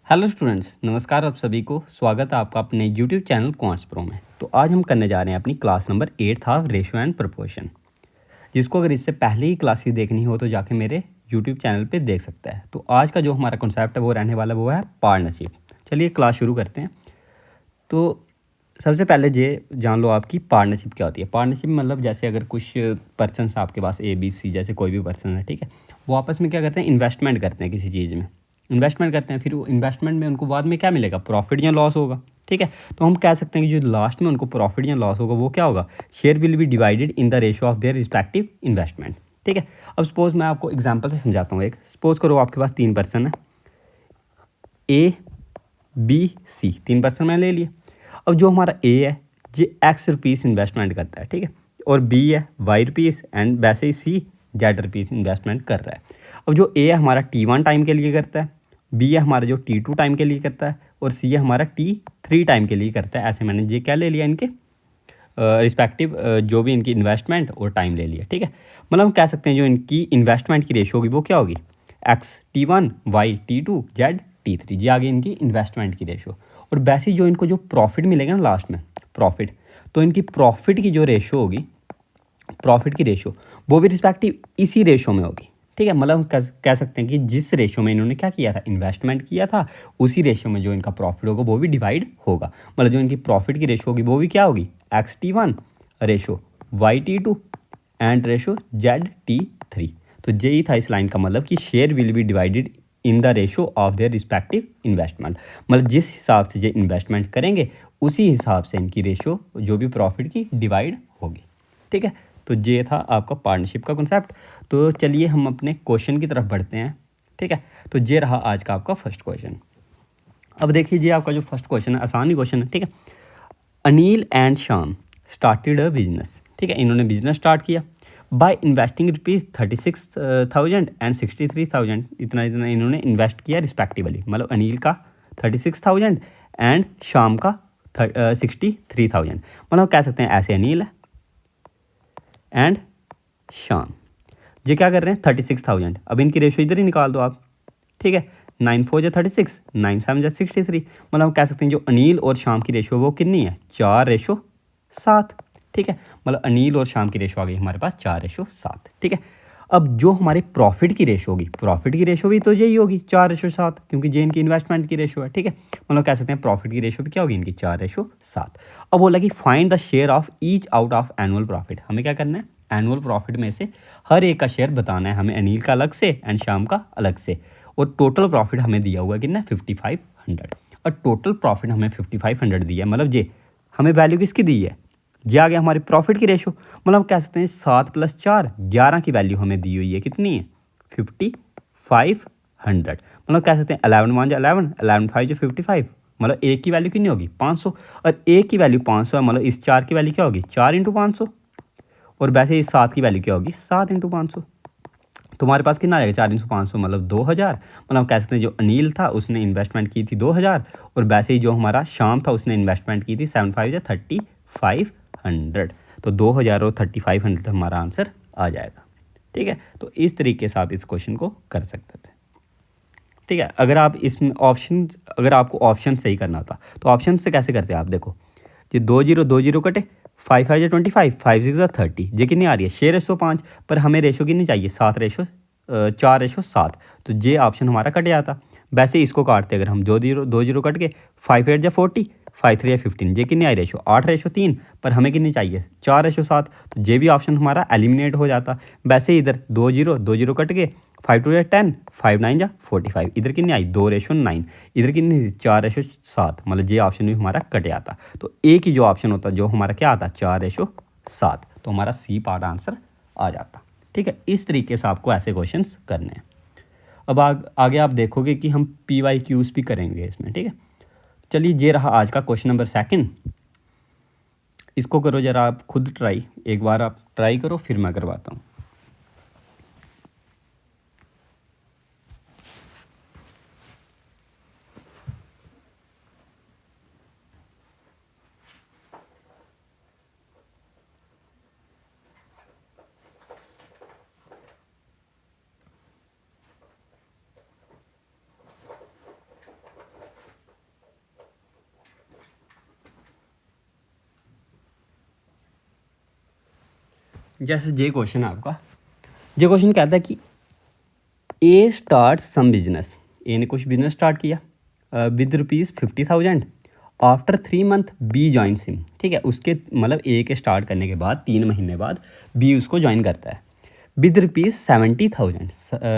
Hello students, नमस्कार आप सभी को। स्वागत है आपका अपने यूट्यूब चैनल क्वांट्स प्रो में। तो आज हम करने जा रहे हैं अपनी क्लास नंबर 8 था रेशियो एंड प्रोपोर्शन, जिसको अगर इससे पहले ही क्लासेस देखनी हो तो जाके मेरे यूट्यूब चैनल पे देख सकता है। तो आज का जो हमारा कॉन्सेप्ट है वो रहने वाला वो है पार्टनरशिप। चलिए क्लास शुरू करते हैं। तो सबसे पहले ये जान लो आपकी पार्टनरशिप क्या होती है। पार्टनरशिप मतलब जैसे अगर कुछ पर्सनस आपके पास ABC जैसे कोई भी पर्सन है, ठीक है, वो आपस में क्या करते हैं, इन्वेस्टमेंट करते हैं किसी चीज़ में। इन्वेस्टमेंट करते हैं, फिर वो इन्वेस्टमेंट में उनको बाद में क्या मिलेगा, प्रॉफिट या लॉस होगा। ठीक है, तो हम कह सकते हैं कि जो लास्ट में उनको प्रॉफिट या लॉस होगा वो क्या होगा, share will be divided in the ratio of their respective investment. ठीक है, अब सपोज मैं आपको एग्जाम्पल से समझाता हूँ। एक सपोज करो आपके पास 3 पर्सन है, ABC, 3 पर्सन मैंने ले लिए। अब जो हमारा A है ये X रुपीस इन्वेस्टमेंट करता है, ठीक है, और B है Y रुपीस, एंड वैसे ही C Z रुपीस इन्वेस्टमेंट कर रहा है। अब जो A है हमारा T1 टाइम के लिए करता है, B है हमारा जो T2 टाइम के लिए करता है, और C है हमारा T3 टाइम के लिए करता है। ऐसे मैंने ये क्या ले लिया, इनके रिस्पेक्टिव जो भी इनकी इन्वेस्टमेंट और टाइम ले लिया। ठीक है, मतलब हम कह सकते हैं जो इनकी इन्वेस्टमेंट की रेशो होगी वो क्या होगी, X T1 Y T2 Z T3, जी आगे इनकी इन्वेस्टमेंट की रेशो। और वैसे ही जो इनको जो प्रॉफिट मिलेगा ना लास्ट में, प्रॉफिट, तो इनकी प्रॉफिट की जो रेशो होगी, प्रॉफिट की रेशो, वो भी रिस्पेक्टिव इसी रेशो में होगी। ठीक है, मतलब हम कह सकते हैं कि जिस रेशो में इन्होंने क्या किया था, इन्वेस्टमेंट किया था, उसी रेशो में जो इनका प्रॉफिट होगा वो भी डिवाइड होगा। मतलब जो इनकी प्रॉफिट की रेशो होगी वो भी क्या होगी, XT1 ratio YT2 and ratio ZT3। तो यही था इस लाइन का मतलब कि share will be divided in the ratio of their respective investment. मतलब जिस हिसाब से ये इन्वेस्टमेंट करेंगे उसी हिसाब से इनकी रेशो जो भी प्रॉफिट की डिवाइड होगी। ठीक है, तो ये था आपका पार्टनरशिप का कॉन्सेप्ट। तो चलिए हम अपने क्वेश्चन की तरफ बढ़ते हैं। ठीक है, तो ये रहा आज का आपका फर्स्ट क्वेश्चन। अब देखिए जी, आपका जो फर्स्ट क्वेश्चन है आसान ही क्वेश्चन है। ठीक है, Anil and Shyam started a business. ठीक है, इन्होंने बिजनेस स्टार्ट किया बाय इन्वेस्टिंग ₹36,000 एंड 63,000। इतना इतना इन्होंने इन्वेस्ट किया रिस्पेक्टिवली। मतलब अनिल का 36,000 एंड श्याम का 63,000। मतलब कह सकते हैं ऐसे अनिल है एंड श्याम, ये क्या कर रहे हैं, 36,000। अब इनकी रेशो इधर ही निकाल दो आप। ठीक है, 9 4 जा 36, 9 7 जा 63। मतलब हम कह सकते हैं जो अनिल और शाम की रेशो वो कितनी है, 4:7। ठीक है, मतलब अनिल और शाम की रेशो आ गई हमारे पास 4:7। ठीक है, अब जो हमारे प्रॉफिट की रेशो होगी, प्रॉफिट की रेशो भी तो यही होगी 4:7, क्योंकि ये इनकी इन्वेस्टमेंट की रेशो है। ठीक है, मतलब कह सकते हैं प्रॉफिट की रेशो भी क्या होगी इनकी 4:7। अब बोला कि find the share of each out of annual profit. हमें क्या करना है, एनुअल प्रॉफिट में से हर एक का शेयर बताना है हमें, अनिल का अलग से एंड शाम का अलग से। और टोटल प्रॉफिट हमें दिया हुआ है कितना, 5500। और टोटल प्रॉफिट हमें 5500 दिया है, मतलब ये हमें वैल्यू किसकी दी है, ये आ गया हमारी प्रॉफिट की रेशो। मतलब हम कह सकते हैं 7 + 4 11 की वैल्यू हमें दी हुई है, कितनी है, 5500। मतलब कह सकते हैं 11 1 11, 11 5 55। मतलब एक की वैल्यू कितनी होगी, 500। और एक की वैल्यू 500 है, मतलब इस 4 की वैल्यू क्या होगी, 4 × 500। और वैसे इस 7 की वैल्यू क्या होगी, 7 × 500। तुम्हारे पास कितना आएगा, 4 × 500 मतलब 2000। मतलब हम कह सकते हैं जो अनिल था उसने इन्वेस्टमेंट की थी 2000, और वैसे ही जो हमारा शाम था उसने इन्वेस्टमेंट की थी 7 5 या 3500। तो 2000 और 3500 हमारा आंसर आ जाएगा। ठीक है, तो इस तरीके से आप इस क्वेश्चन को कर सकते थे। ठीक है, अगर आप इसमें ऑप्शन, अगर आपको ऑप्शन सही करना होता तो ऑप्शन से कैसे करते आप, देखो ये 2 0 कटे, 5 5 या 25, 5 6 या 30, ये कितनी आ रही है, 6:5। पर हमें रेशो कितनी चाहिए, 4:7। तो ये ऑप्शन हमारा कट जाता। वैसे ही इसको काटते अगर हम 2 0 कट के, 5 8 या 40, 5 3 या 15, ये कितनी आई रेशो, 8:3। पर हमें कितनी चाहिए, 4:7। तो ये भी ऑप्शन हमारा एलिमिनेट हो जाता। वैसे ही इधर 2 0 कट के, 5 2 या 10, 5 9 या 45, इधर कितनी आई, 2:9। इधर कितनी थी, 4:7। मतलब ये ऑप्शन भी हमारा कट आता। तो एक ही जो ऑप्शन होता जो हमारा क्या आता, 4:7। तो हमारा सी पार्ट आंसर आ जाता। ठीक है, इस तरीके से आपको ऐसे क्वेश्चंस करने हैं। अब आगे आप देखोगे कि हम PYQs भी करेंगे इसमें। ठीक है, चलिए ये रहा आज का क्वेश्चन नंबर 2। इसको करो जरा आप खुद ट्राई, एक बार आप ट्राई करो फिर मैं करवाता हूँ। जैसे जे क्वेश्चन है आपका, जे क्वेश्चन कहता है कि ए स्टार्ट सम बिजनेस, ए ने कुछ बिजनेस स्टार्ट किया with ₹50,000 after 3 month B join him, ठीक है। उसके मतलब ए के स्टार्ट करने के बाद 3 महीने बाद बी उसको ज्वाइन करता है विद ₹70,000,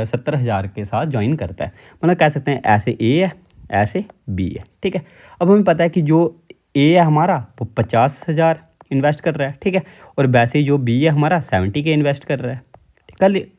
70,000 के साथ ज्वाइन करता है। मतलब कह सकते हैं ऐसे ए है, ऐसे बी है, ठीक है। अब हमें पता है कि जो ए है हमारा वो 50,000 इन्वेस्ट कर रहा है, ठीक है, और वैसे ही जो बी है हमारा 70 के इन्वेस्ट कर रहा है,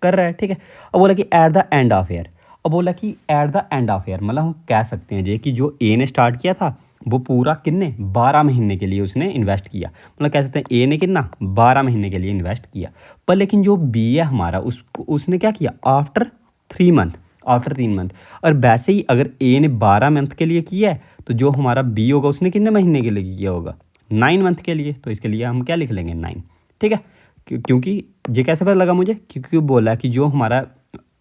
कर रहा है, ठीक है। अब बोला कि at the end of year, अब बोला कि at the end of year मतलब हम कह सकते हैं जे कि जो ए ने स्टार्ट किया था वो पूरा कितने 12 महीने के लिए उसने इन्वेस्ट किया। मतलब कह सकते हैं ए ने कितना 12 महीने के लिए इन्वेस्ट किया, पर लेकिन जो बी है हमारा उसने क्या किया आफ्टर 3 मंथ, आफ्टर 3 मंथ। और वैसे ही अगर ए ने 12 मंथ के लिए किया है तो जो हमारा बी होगा उसने कितने महीने के लिए किया होगा 9 मंथ के लिए, तो इसके लिए हम क्या लिख लेंगे 9, ठीक है। क्योंकि ये कैसे पता लगा मुझे, क्योंकि बोला कि जो हमारा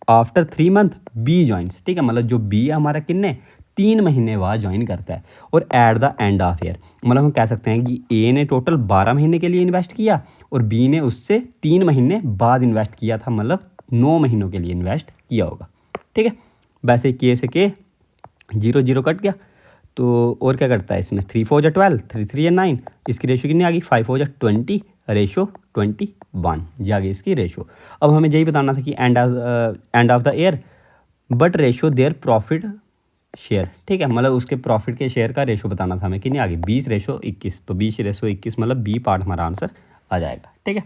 आफ्टर 3 मंथ बी ज्वाइंस, ठीक है, मतलब जो बी है हमारा कितने 3 महीने बाद ज्वाइन करता है। और at the end of year मतलब हम कह सकते हैं कि ए ने टोटल 12 महीने के लिए इन्वेस्ट किया और बी ने उससे 3 महीने बाद इन्वेस्ट किया था, मतलब 9 महीनों के लिए इन्वेस्ट किया होगा, ठीक है। वैसे के से के 0 0 कट गया, तो और क्या करता है इसमें 3 4 जा 12, 3 3 या 9, इसकी रेशो कितनी आ गई 5 4 जा 20, रेशो 21 ये आ गई इसकी रेशो। अब हमें यही बताना था कि end of the year but ratio their profit share, ठीक है, मतलब उसके प्रॉफिट के शेयर का रेशो बताना था हमें, कितनी आ गई 20:21, तो 20:21 मतलब बी पार्ट हमारा आंसर आ जाएगा, ठीक है।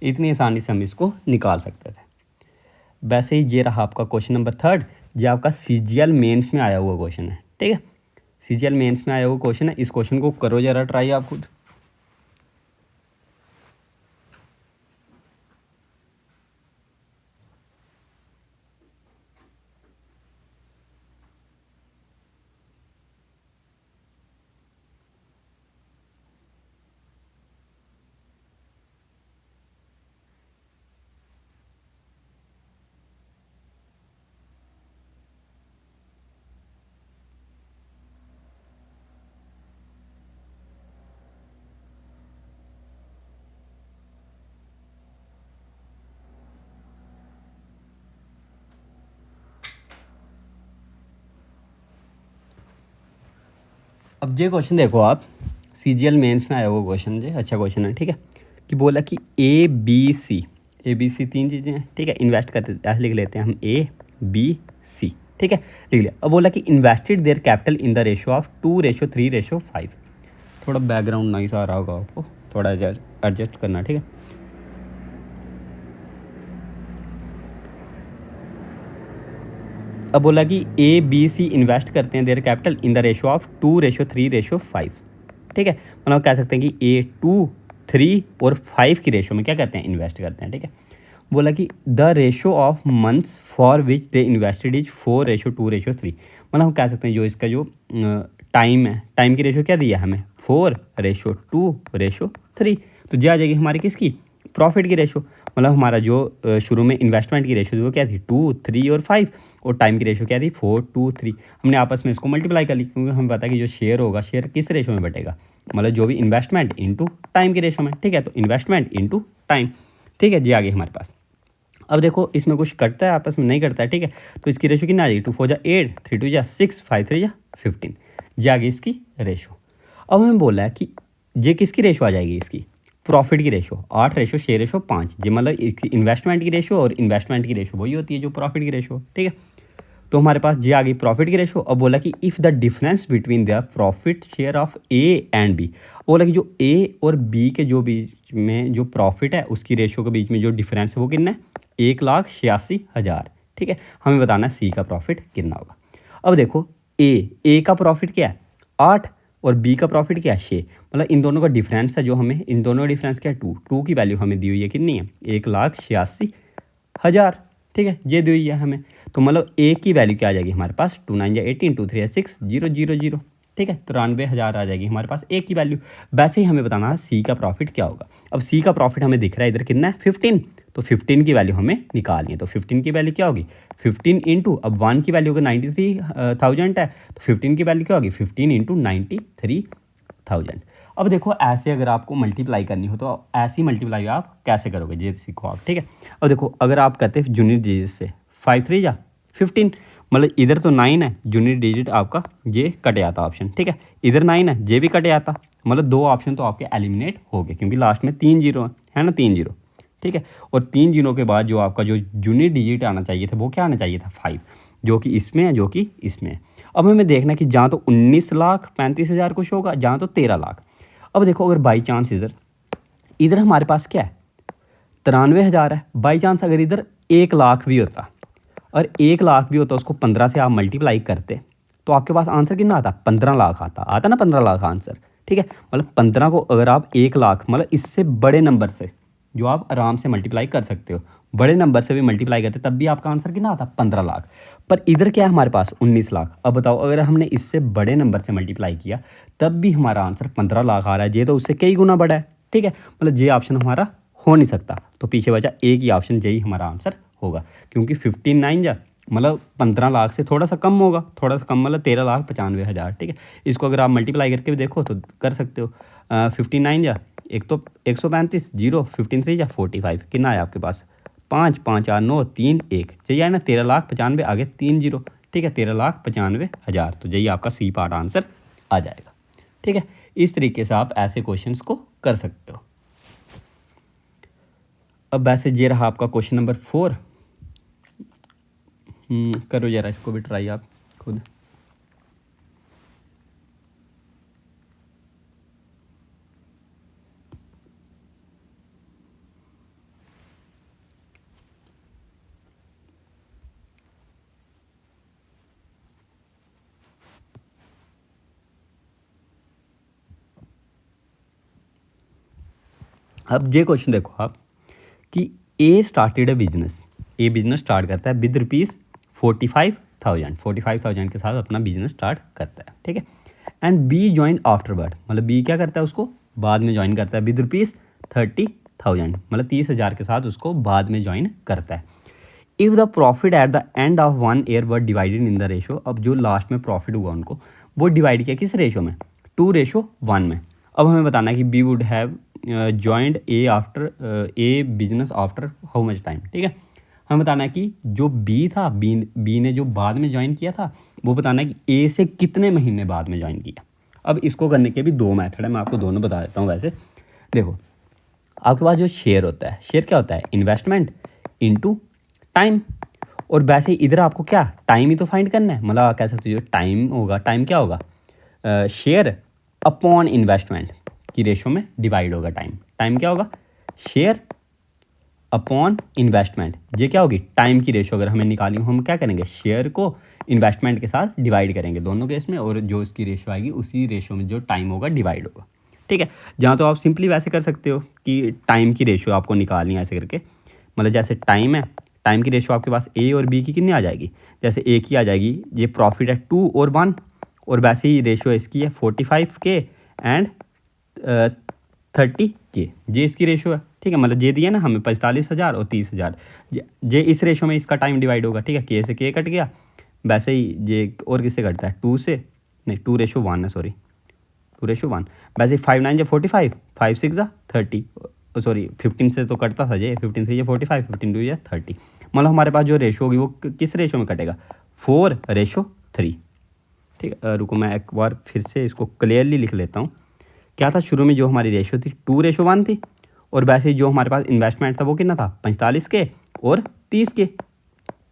इतनी आसानी से हम इसको निकाल सकते थे। वैसे ही ये रहा आपका क्वेश्चन नंबर 3, ये आपका सीजीएल मेंस में आया हुआ क्वेश्चन है, ठीक है। सीजीएल मेंस में आया हुआ क्वेश्चन है, इस क्वेश्चन को करो जरा ट्राई आप खुद। अब ये क्वेश्चन देखो आप, सीजीएल मेंस में आया हुआ क्वेश्चन, ये अच्छा क्वेश्चन है, ठीक है। कि बोला कि ए बी सी 3 चीज़ें हैं, ठीक है, इन्वेस्ट करते ऐसे लिख लेते हैं हम A B C, ठीक है, लिख लिया। अब बोला कि invested there capital in the ratio of 2:3:5। थोड़ा बैकग्राउंड नॉइस आ रहा होगा आपको, थोड़ा एडजस्ट करना, ठीक है। अब बोला कि ए बी सी इन्वेस्ट करते हैं there capital in the ratio of 2:3:5, ठीक है। मतलब कह सकते हैं कि ए 2 3 और 5 की रेशो में क्या करते हैं इन्वेस्ट करते हैं, ठीक है। बोला कि the ratio of months for which they invested is 4:2:3। मतलब हम कह सकते हैं जो इसका जो टाइम है, टाइम की रेशो क्या दिया हमें 4:2:3, तो ये आ जाएगी हमारी किसकी प्रॉफिट की रेशो। मतलब हमारा जो शुरू में इन्वेस्टमेंट की रेशो थी वो क्या थी 2 3 और 5, और टाइम की रेशो क्या थी 4 2 3। हमने आपस में इसको मल्टीप्लाई कर ली क्योंकि हमें पता है कि जो शेयर होगा शेयर किस रेशो में बटेगा, मतलब जो भी इन्वेस्टमेंट इनटू टाइम की रेशो में, ठीक है। तो इन्वेस्टमेंट इनटू टाइम, ठीक है जी, आ गई हमारे पास। अब देखो इसमें कुछ कटता है आपस में नहीं करता है, ठीक है। तो इसकी रेशो कितना आ जाएगी 2 4 जा 8, 3 2 जा 6, 5 3 जा 15, ये आ गई इसकी रेशो। अब हमें बोला है कि ये किसकी रेशो आ जाएगी इसकी प्रॉफिट की रेशो 8:6:5, ये मतलब इसकी इन्वेस्टमेंट की रेशो, और इन्वेस्टमेंट की रेशो वही होती है जो प्रॉफिट की रेशो, ठीक है। तो हमारे पास ये आ गई प्रॉफिट की रेशो। अब बोला कि if the difference between the profit share of A and B, बोला कि जो ए और बी के जो बीच में जो प्रॉफिट है उसकी रेशो के बीच में जो डिफरेंस है वो कितना है 1,86,000, ठीक है। हमें बताना है सी का प्रॉफिट कितना होगा। अब देखो ए का प्रॉफिट क्या है 8 और बी का प्रॉफिट क्या है 6, मतलब इन दोनों का डिफरेंस है जो हमें, इन दोनों का डिफरेंस क्या है 2 की वैल्यू हमें दी हुई है कितनी है 1,86,000, ठीक है, ये दी हुई है हमें। तो मतलब ए की वैल्यू क्या आ जाएगी हमारे पास 2 9 18, 2 3 6 0 0 0, ठीक है, 93,000 आ जाएगी हमारे पास ए की वैल्यू। वैसे ही हमें बताना है सी का प्रॉफिट क्या होगा। अब सी का प्रॉफिट हमें दिख रहा है इधर कितना है 15, तो 15 की वैल्यू हमें निकालनी है। तो 15 की वैल्यू क्या होगी 15 इंटू, अब 1 की वैल्यू अगर 93,000 है तो 15 की वैल्यू क्या होगी 15 इंटू 93,000। अब देखो ऐसे अगर आपको मल्टीप्लाई करनी हो तो ऐसी मल्टीप्लाई आप कैसे करोगे ये सीखो आप, ठीक है। अब देखो अगर आप कहते हैं जूनियर डिजिट से 5 3 या 15, मतलब इधर तो 9 है, जूनियर डिजिट आपका ये कट जाता ऑप्शन, ठीक है। इधर 9 है, ये भी कट जाता, मतलब 2 ऑप्शन तो आपके एलिमिनेट हो गए क्योंकि लास्ट में 3 जीरो है ना, 3 जीरो, ठीक है। और 3 जीरो के बाद जो आपका जो जूनियर डिजिट आना चाहिए था वो क्या आना चाहिए था 5, जो कि इसमें है, जो कि इसमें है। अब हमें देखना कि जहाँ तो 19,35,000 कुछ होगा, जहाँ तो 13 लाख। अब देखो अगर बाई चांस इधर इधर हमारे पास क्या है 93,000 है, बाई चांस अगर इधर 1 लाख भी होता और 1 लाख भी होता उसको 15 से आप मल्टीप्लाई करते तो आपके पास आंसर कितना आता, 15 लाख आता ना, 15 लाख आंसर, ठीक है। मतलब 15 को अगर आप 1 लाख मतलब इससे बड़े नंबर से जो आप आराम से मल्टीप्लाई कर सकते हो, बड़े नंबर से भी मल्टीप्लाई करते तब भी आपका आंसर कितना आता, 15 लाख। पर इधर क्या है हमारे पास 19 लाख। अब बताओ अगर हमने इससे बड़े नंबर से मल्टीप्लाई किया तब भी हमारा आंसर 15 लाख आ रहा है, ये तो उससे कई गुना बड़ा है, ठीक है। मतलब ये ऑप्शन हमारा हो नहीं सकता, तो पीछे बचा एक ही ऑप्शन, यही हमारा आंसर होगा क्योंकि 15 9 जा मतलब 15 लाख से थोड़ा सा कम होगा, थोड़ा सा कम मतलब 13,95,000, ठीक है। इसको अगर आप मल्टीप्लाई करके भी देखो तो कर सकते हो। 59 जा एक तो 135 जीरो, 15 3 जा 45, कितना है आपके पास 5 5 8 9 3 1, यही है ना 13,95,000 आगे 3 जीरो, ठीक है 13,95,000, तो यही आपका सी पार्ट आंसर आ जाएगा, ठीक है। इस तरीके से आप ऐसे क्वेश्चंस को कर सकते हो। अब वैसे ये रहा आपका क्वेश्चन नंबर 4। करो जरा इसको भी ट्राई आप खुद। अब ये क्वेश्चन देखो आप कि A started a business, A business start करता है विद रुपीज़ 45,000 के साथ अपना बिजनेस स्टार्ट करता है, ठीक है। एंड बी ज्वाइन आफ्टरवर्ड, मतलब बी क्या करता है उसको बाद में ज्वाइन करता है विद रुपीज़ 30,000, मतलब 30,000 के साथ उसको बाद में ज्वाइन करता है। If the profit at the end of 1 year were divided in the ratio, अब जो लास्ट में प्रॉफिट हुआ उनको वो डिवाइड किया किस रेशो में, 2:1 में। अब हमें बताना है कि B would have joined A after A business after how much time, ठीक है। हमें बताना है कि जो बी था, बी ने जो बाद में ज्वाइन किया था वो बताना है कि ए से कितने महीने बाद में ज्वाइन किया। अब इसको करने के भी 2 मेथड है, मैं आपको दोनों बता देता हूँ। वैसे देखो आपके पास जो शेयर होता है, शेयर क्या होता है, इन्वेस्टमेंट इनटू टाइम, और वैसे इधर आपको क्या टाइम ही तो फाइंड करना है, मतलब कह सकते हो जो टाइम होगा, टाइम क्या होगा शेयर अपॉन इन्वेस्टमेंट की रेशो में डिवाइड होगा टाइम। टाइम क्या होगा शेयर अपॉन इन्वेस्टमेंट, ये क्या होगी टाइम की रेशो। अगर हमें निकाली हो हम क्या करेंगे शेयर को इन्वेस्टमेंट के साथ डिवाइड करेंगे दोनों केस में, और जो इसकी रेशो आएगी उसी रेशो में जो टाइम होगा डिवाइड होगा, ठीक है। जहाँ तो आप सिंपली वैसे कर सकते हो कि टाइम की रेशो आपको निकालनी है ऐसे करके, मतलब जैसे टाइम है, टाइम की रेशो आपके पास ए और बी की कितनी आ जाएगी, जैसे ए की आ जाएगी, ये प्रॉफिट है 2 और 1, और वैसे ही रेशो इसकी है 45K एंड 30K, ये इसकी रेशो है, ठीक है। मतलब ये दिया ना हमें 45,000 और 30,000, ये इस रेशो में इसका टाइम डिवाइड होगा, ठीक है। के से के कट गया, वैसे ही ये और किससे कटता है 2 से, नहीं 2:1 है, सॉरी 2:1, वैसे 5 9 45, 5 6 30, सॉरी 15 से तो कटता था ये, 15 3 45, 15 2 30, मतलब हमारे पास जो रेशो होगी वो किस रेशो में कटेगा 4:3, ठीक है। रुको मैं एक बार फिर से इसको क्लियरली लिख लेता हूँ। क्या था शुरू में जो हमारी रेशो थी 2:1 थी, और वैसे ही जो हमारे पास इन्वेस्टमेंट था वो कितना था 45K और 30K।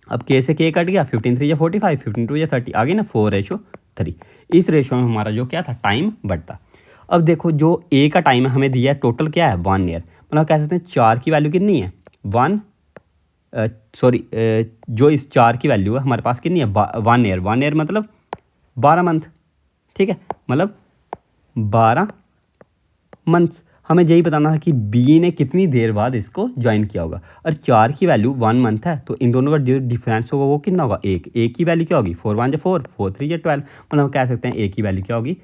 अब के से के कट गया, 15 3 45, 15 2 30, आ गई ना 4:3। इस रेशो में हमारा जो क्या था टाइम बढ़ता। अब देखो जो ए का टाइम है हमें दिया है टोटल क्या है 1 ईयर, मतलब कह सकते हैं 4 की वैल्यू कितनी है 1, सॉरी जो इस 4 की वैल्यू है हमारे पास कितनी है 1 ईयर, 1 ईयर मतलब 12 मंथ, ठीक है, मतलब 12 मंथ्स। हमें यही बताना था कि बी ने कितनी देर बाद इसको ज्वाइन किया होगा, और 4 की वैल्यू 1 मंथ है तो इन दोनों का जो डिफरेंस होगा वो कितना होगा एक की वैल्यू क्या होगी 4 1 4, 4 3 12, मतलब हम कह सकते हैं एक की वैल्यू क्या होगी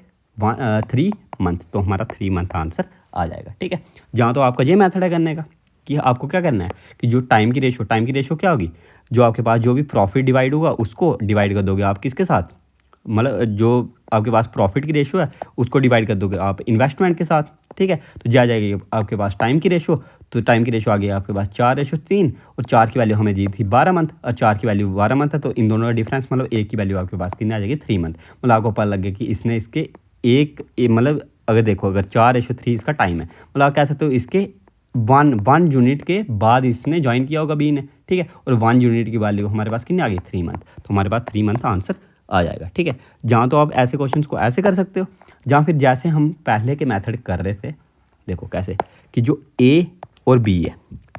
3 मंथ, तो हमारा 3 मंथ आंसर आ जाएगा, ठीक है। जहाँ तो आपका ये मेथड है करने का कि आपको क्या करना है कि जो टाइम की रेशो क्या होगी, जो आपके पास जो भी प्रॉफिट डिवाइड होगा उसको डिवाइड कर दोगे आप किसके साथ मतलब जो आपके पास प्रॉफिट की रेशो है उसको डिवाइड कर दोगे आप इन्वेस्टमेंट के साथ, ठीक है। तो जा जाएगी आपके पास टाइम की रेशो, तो टाइम की रेशो आ गई आपके पास 4:3, और 4 की वैल्यू हमें दी थी 12 मंथ, और 4 की वैल्यू 12 मंथ है, तो इन दोनों का डिफरेंस मतलब एक की वैल्यू आपके पास कितनी आ जाएगी 3 मंथ। मतलब आपको पता लग गया कि इसने इसके मतलब अगर देखो अगर 4:3 इसका टाइम है, मतलब आप कह सकते हो इसके वन यूनिट के बाद इसने ज्वाइन किया होगा बी ने, ठीक है। और 1 यूनिट की वैल्यू हमारे पास कितनी आ गई 3 मंथ, तो हमारे पास 3 मंथ आंसर आ जाएगा, ठीक है। जहाँ तो आप ऐसे क्वेश्चंस को ऐसे कर सकते हो, जहाँ फिर जैसे हम पहले के मेथड कर रहे थे, देखो कैसे कि जो ए और बी है,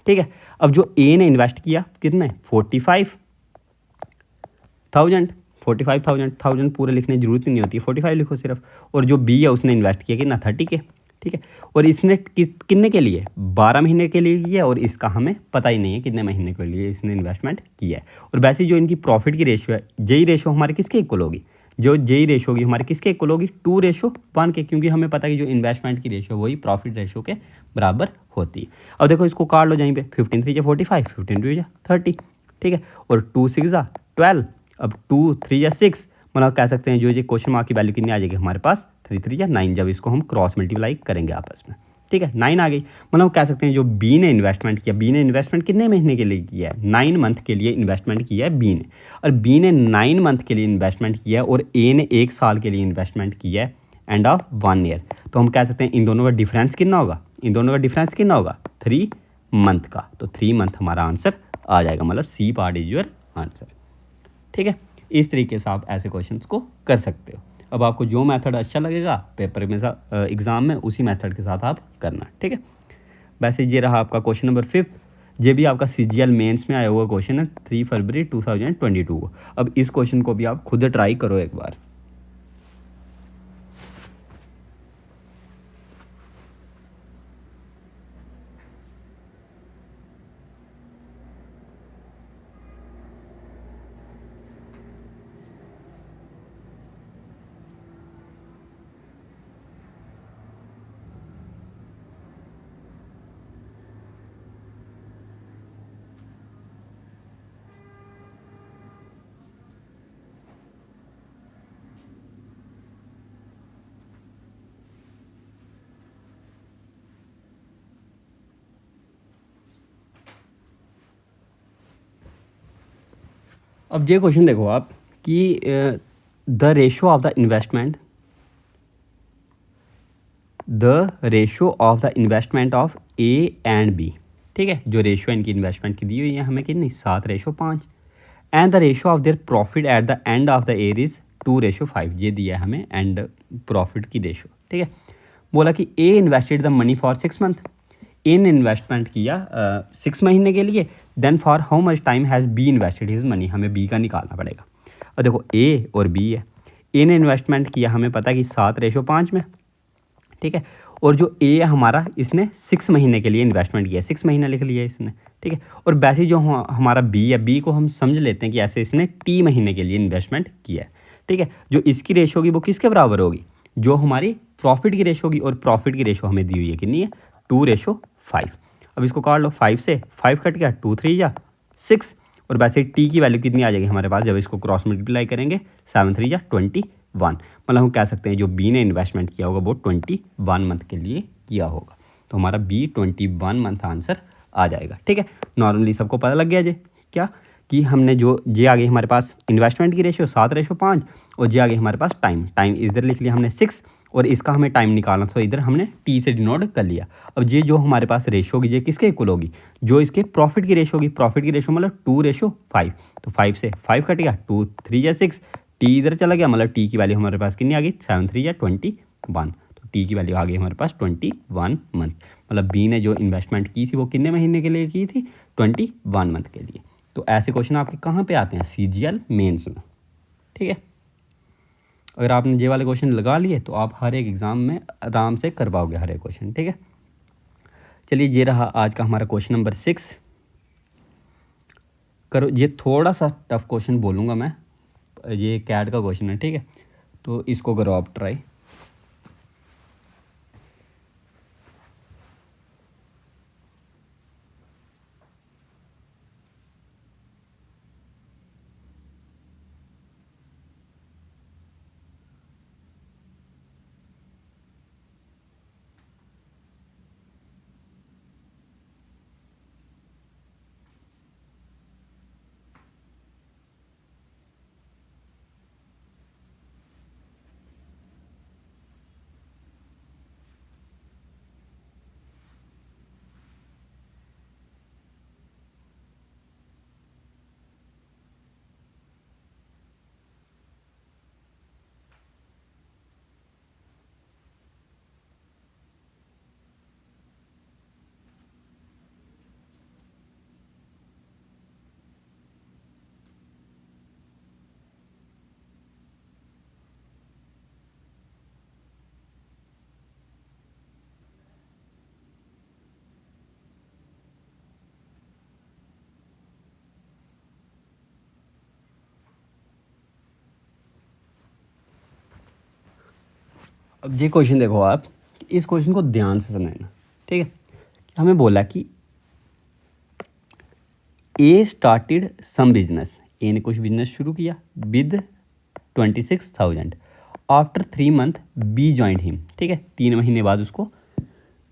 ठीक है। अब जो ए ने इन्वेस्ट किया कितने 45,000, 45,000 पूरे लिखने की जरूरत ही नहीं होती, 45 लिखो सिर्फ। और जो बी है उसने इन्वेस्ट किया कितना 30 के, ठीक है। और इसने कितने के लिए 12 महीने के लिए किया, और इसका हमें पता ही नहीं है कितने महीने के लिए इसने इन्वेस्टमेंट किया है। और वैसे जो इनकी प्रॉफिट की रेशियो है, जेई रेशो हमारे किसके इक्वल होगी, जो जेई रेशो होगी हमारे किसके इक्वल होगी 2:1 के, क्योंकि हमें पता है कि जो इन्वेस्टमेंट की रेशो वही प्रॉफिट रेशो के बराबर होती है। अब देखो इसको काट लो यहीं पे, 15 3 45, 15 2 30, ठीक है। और 2 6 12, अब 2 3 6, मतलब कह सकते हैं जो ये क्वेश्चन मार्क की वैल्यू कितनी आ जाएगी हमारे पास 3 3 9, जब इसको हम क्रॉस मल्टीप्लाई करेंगे आपस में, ठीक है 9 आ गई। मतलब कह सकते हैं जो बी ने इन्वेस्टमेंट किया, बी ने इन्वेस्टमेंट कितने महीने के लिए किया है 9 मंथ के लिए इन्वेस्टमेंट किया है बी ने, और बी ने 9 मंथ के लिए इन्वेस्टमेंट किया है, और ए ने 1 साल के लिए इन्वेस्टमेंट किया है एंड ऑफ 1 ईयर। तो हम कह सकते हैं इन दोनों का डिफरेंस कितना होगा, इन दोनों का डिफरेंस कितना होगा 3 मंथ का, तो 3 मंथ हमारा आंसर आ जाएगा, मतलब C part is your answer, ठीक है। इस तरीके से आप ऐसे क्वेश्चंस को कर सकते हो। अब आपको जो मेथड अच्छा लगेगा पेपर में एग्ज़ाम में उसी मेथड के साथ आप करना, ठीक है। वैसे ये रहा आपका क्वेश्चन नंबर 5, ये भी आपका CGL मेंस में आया हुआ क्वेश्चन है 3 फरवरी 2022 को। अब इस क्वेश्चन को भी आप खुद ट्राई करो एक बार। अब ये क्वेश्चन देखो आप कि the ratio of the investment, the ratio of the investment of A and B, ठीक है। जो रेशो इनकी इन्वेस्टमेंट की दी हुई है हमें कितनी 7:5, and the ratio of their profit at the end of the year is 2:5, ये दिया है हमें एंड प्रॉफिट की रेशो, ठीक है। बोला कि A invested the money for 6 month, A ने इन्वेस्टमेंट किया 6 महीने के लिए, then for how much time has be invested his money, हमें बी का निकालना पड़ेगा। और देखो ए और बी है, ए ने इन्वेस्टमेंट किया हमें पता है कि 7:5 में, ठीक है। और जो ए हमारा इसने 6 महीने के लिए इन्वेस्टमेंट किया, 6 महीने लिख लिया इसने, ठीक है। और वैसे जो हमारा बी है, बी को हम समझ लेते हैं कि ऐसे इसने टी महीने के लिए इन्वेस्टमेंट किया है, ठीक है। जो इसकी रेशो होगी वो किसके बराबर होगी, जो हमारी प्रॉफिट की रेशो होगी, और प्रॉफिट की रेशो हमें दी हुई है कितनी है 2:5। अब इसको काट लो, 5 से 5 कट गया, 2 3 6, और वैसे टी की वैल्यू कितनी आ जाएगी हमारे पास जब इसको क्रॉस मल्टीप्लाई करेंगे, 7 3 21। मतलब हम कह सकते हैं जो बी ने इन्वेस्टमेंट किया होगा वो 21 मंथ के लिए किया होगा, तो हमारा बी 21 मंथ आंसर आ जाएगा, ठीक है। नॉर्मली सबको पता लग गया जे क्या कि हमने जो जे आ गई हमारे पास इन्वेस्टमेंट की रेशियो 7:5, और जे आ गई हमारे पास टाइम, टाइम इधर लिख लिया हमने 6, और इसका हमें टाइम निकालना था, तो इधर हमने टी से डिनोट कर लिया। अब ये जो हमारे पास रेशो होगी ये किसके इक्वल होगी, जो इसके प्रॉफिट की रेशो होगी, प्रॉफिट की रेशो मतलब 2:5, तो 5 से 5 कट गया, 2 3 6, टी इधर चला गया, मतलब टी की वैल्यू हमारे पास कितनी आ गई 7 3 21, तो टी की वैल्यू आ गई हमारे पास 21 मंथ। मतलब बी ने जो इन्वेस्टमेंट की थी वो कितने महीने के लिए की थी 21 मंथ के लिए। तो ऐसे क्वेश्चन आपके कहाँ पे आते हैं CGL मेंस में, ठीक है। अगर आपने ये वाले क्वेश्चन लगा लिए तो आप हर एक एग्ज़ाम में आराम से कर पाओगे हर एक क्वेश्चन, ठीक है। चलिए ये रहा आज का हमारा क्वेश्चन नंबर 6। करो, ये थोड़ा सा टफ क्वेश्चन बोलूँगा मैं, ये कैट का क्वेश्चन है, ठीक है। तो इसको करो आप ट्राई। अब ये क्वेश्चन देखो आप, इस क्वेश्चन को ध्यान से समझना, ठीक है। हमें बोला कि A started some business, A ने कुछ बिजनेस शुरू किया with 26,000। After 3 month B join him, ठीक है, 3 महीने बाद उसको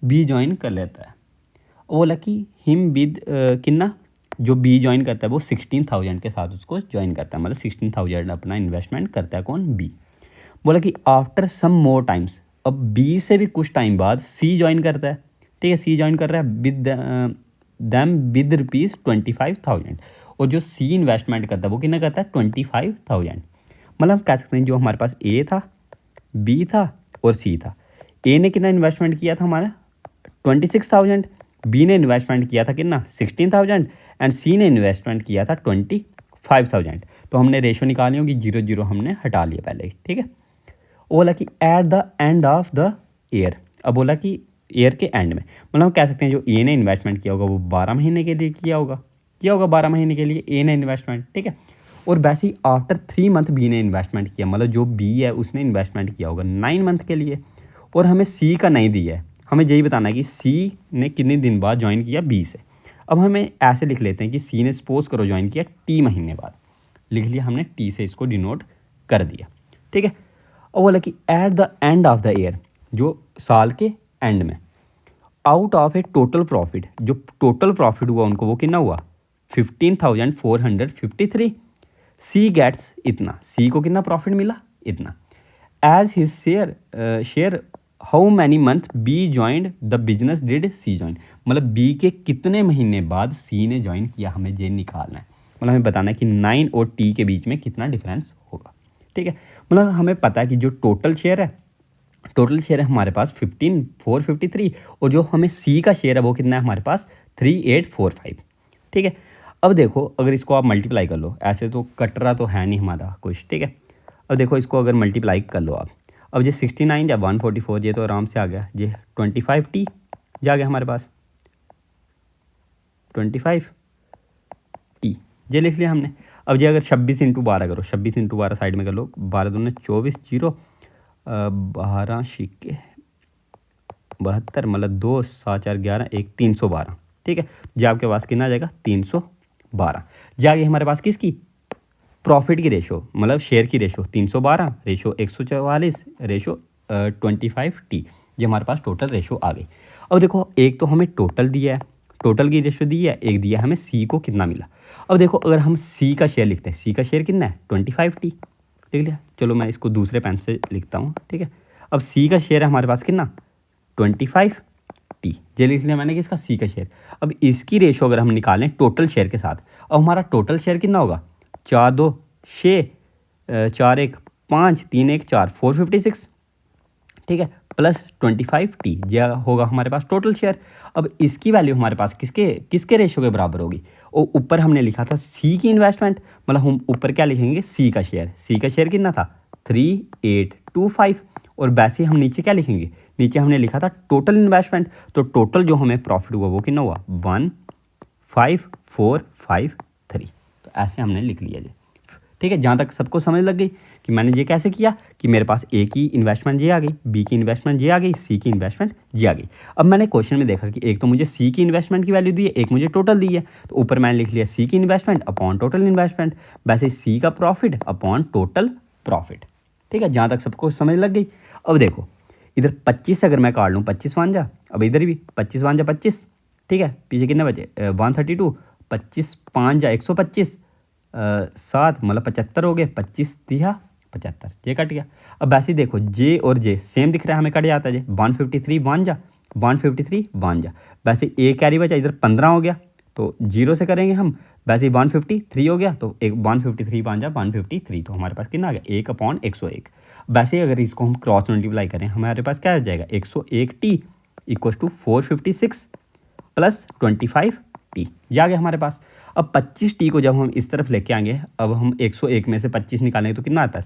बी ज्वाइन कर लेता है। वो बोला कि हिम विद कितना, जो बी ज्वाइन करता है वो 16,000 के साथ उसको ज्वाइन करता है, मतलब 16,000 अपना इन्वेस्टमेंट करता है कौन, बी। बोला कि आफ्टर सम मोर टाइम्स, अब बी से भी कुछ टाइम बाद सी ज्वाइन करता है, ठीक है, सी ज्वाइन कर रहा है विद दैम विद ₹25,000, और जो सी इन्वेस्टमेंट करता है वो कितना करता है 25,000। मतलब हम कह सकते हैं जो हमारे पास ए था, बी था और सी था। ए ने कितना इन्वेस्टमेंट किया था हमारा 26,000, बी ने इन्वेस्टमेंट किया था कितना 16,000 एंड सी ने इन्वेस्टमेंट किया था 25,000। तो हमने रेशो निकाली होगी, 0 हमने हटा लिया पहले ही, ठीक है। वो बोला कि at the end of the year, अब बोला कि ईयर के एंड में, मतलब हम कह सकते हैं जो ए ने इन्वेस्टमेंट किया होगा वो 12 महीने के लिए किया होगा 12 महीने के लिए ए ने इन्वेस्टमेंट, ठीक है। और वैसे ही आफ्टर 3 मंथ बी ने इन्वेस्टमेंट किया, मतलब जो बी है उसने इन्वेस्टमेंट किया होगा 9 मंथ के लिए, और हमें सी का नहीं दिया है, हमें यही बताना है कि सी ने कितने दिन बाद ज्वाइन किया बी से। अब हमें ऐसे लिख लेते हैं कि सी ने सपोज करो ज्वाइन किया टी महीने बाद, लिख लिया हमने, टी से इसको डिनोट कर दिया, ठीक है। और बोला कि at the end of the year, जो साल के एंड में, out of A total profit, जो टोटल प्रॉफिट हुआ उनको वो कितना हुआ 15,453। सी गेट्स इतना, सी को कितना प्रॉफिट मिला इतना। As his share how many month B joined the business did C join, मतलब बी के कितने महीने बाद सी ने ज्वाइन किया, हमें ये निकालना है। मतलब हमें बताना है कि 9 और टी के बीच में कितना डिफरेंस होगा, ठीक है। मतलब हमें पता है कि जो टोटल शेयर है हमारे पास 15,453, और जो हमें सी का शेयर है वो कितना है हमारे पास 3,845, ठीक है। अब देखो अगर इसको आप मल्टीप्लाई कर लो, ऐसे तो कट रहा तो है नहीं हमारा कुछ, ठीक है। अब देखो इसको अगर मल्टीप्लाई कर लो आप, अब ये 69 या 144 ये तो आराम से आ गया, ये 25T जा गया हमारे पास 25T, ये लिख लिया हमने। अब ये अगर 26 × 12 करो, 26 × 12 साइड में कर लो, 12 दूने 24, 0 12 शिक्के 72, मतलब 2 7 4 11 1 312, ठीक है। जो आपके पास कितना आ जाएगा 312, जो आ गई हमारे पास किसकी प्रॉफिट की रेशो, मतलब शेयर की रेशो 312 रेशो 144 रेशो 25T, ये हमारे पास टोटल रेशो आ गई। अब देखो एक तो हमें टोटल दिया है, टोटल की रेशो दी है, एक दिया है हमें सी को कितना मिला। अब देखो अगर हम सी का शेयर लिखते हैं, सी का शेयर कितना है 25T, लिख लिया। चलो मैं इसको दूसरे पेन से लिखता हूँ, ठीक है। अब सी का शेयर है हमारे पास कितना 25T, ये लिख लिया मैंने कि इसका सी का शेयर। अब इसकी रेशो अगर हम निकालें टोटल शेयर के साथ, अब हमारा टोटल शेयर कितना होगा 4 2 6 4 1 5 3 1 4 456, ठीक है, प्लस 25T यह होगा हमारे पास टोटल शेयर। अब इसकी वैल्यू हमारे पास किसके रेशो के बराबर होगी, और ऊपर हमने लिखा था सी की इन्वेस्टमेंट, मतलब हम ऊपर क्या लिखेंगे सी का शेयर कितना था 3,825, और वैसे हम नीचे क्या लिखेंगे, नीचे हमने लिखा था टोटल इन्वेस्टमेंट, तो टोटल जो हमें प्रॉफिट हुआ वो कितना हुआ 15,453, तो ऐसे हमने लिख लिया जी, ठीक है। जहाँ तक सबको समझ लग गई कि मैंने ये कैसे किया कि मेरे पास ए की इन्वेस्टमेंट ये आ गई, बी की इन्वेस्टमेंट ये आ गई, सी की इन्वेस्टमेंट ये आ गई। अब मैंने क्वेश्चन में देखा कि एक तो मुझे सी की इन्वेस्टमेंट की वैल्यू दी है, एक मुझे टोटल दी है, तो ऊपर मैंने लिख लिया सी की इन्वेस्टमेंट अपॉन टोटल इन्वेस्टमेंट, वैसे सी का प्रॉफिट अपॉन टोटल प्रॉफिट, ठीक है। जहाँ तक सबको समझ लग गई। अब देखो इधर 25 अगर मैं काट लूँ 25 वांजा, अब इधर भी 25 वांजा 25, ठीक है, पीछे कितने बचे 132, 25 5 जा 125 7 मतलब 75 हो गए, 25 तिहा 75, ये कट गया। अब वैसे ही देखो जे और जे सेम दिख रहा है, हमें कट जाता है जे 153 वांजा 153 वांजा, वैसे ए कैरी बचा इधर 15 हो गया, तो 0 से करेंगे हम, वैसे ही 153 हो गया, तो एक 153 वांजा 153, तो हमारे पास कितना आ गया 1/101। वैसे ही अगर इसको हम क्रॉस मल्टीप्लाई करें हमारे पास क्या आ जाएगा 101T equals to 456 plus 25T, ये आ गया हमारे पास। अब 25T को जब हम इस तरफ लेके आएंगे, अब हम 101 में से 25 निकालेंगे तो कितना आता है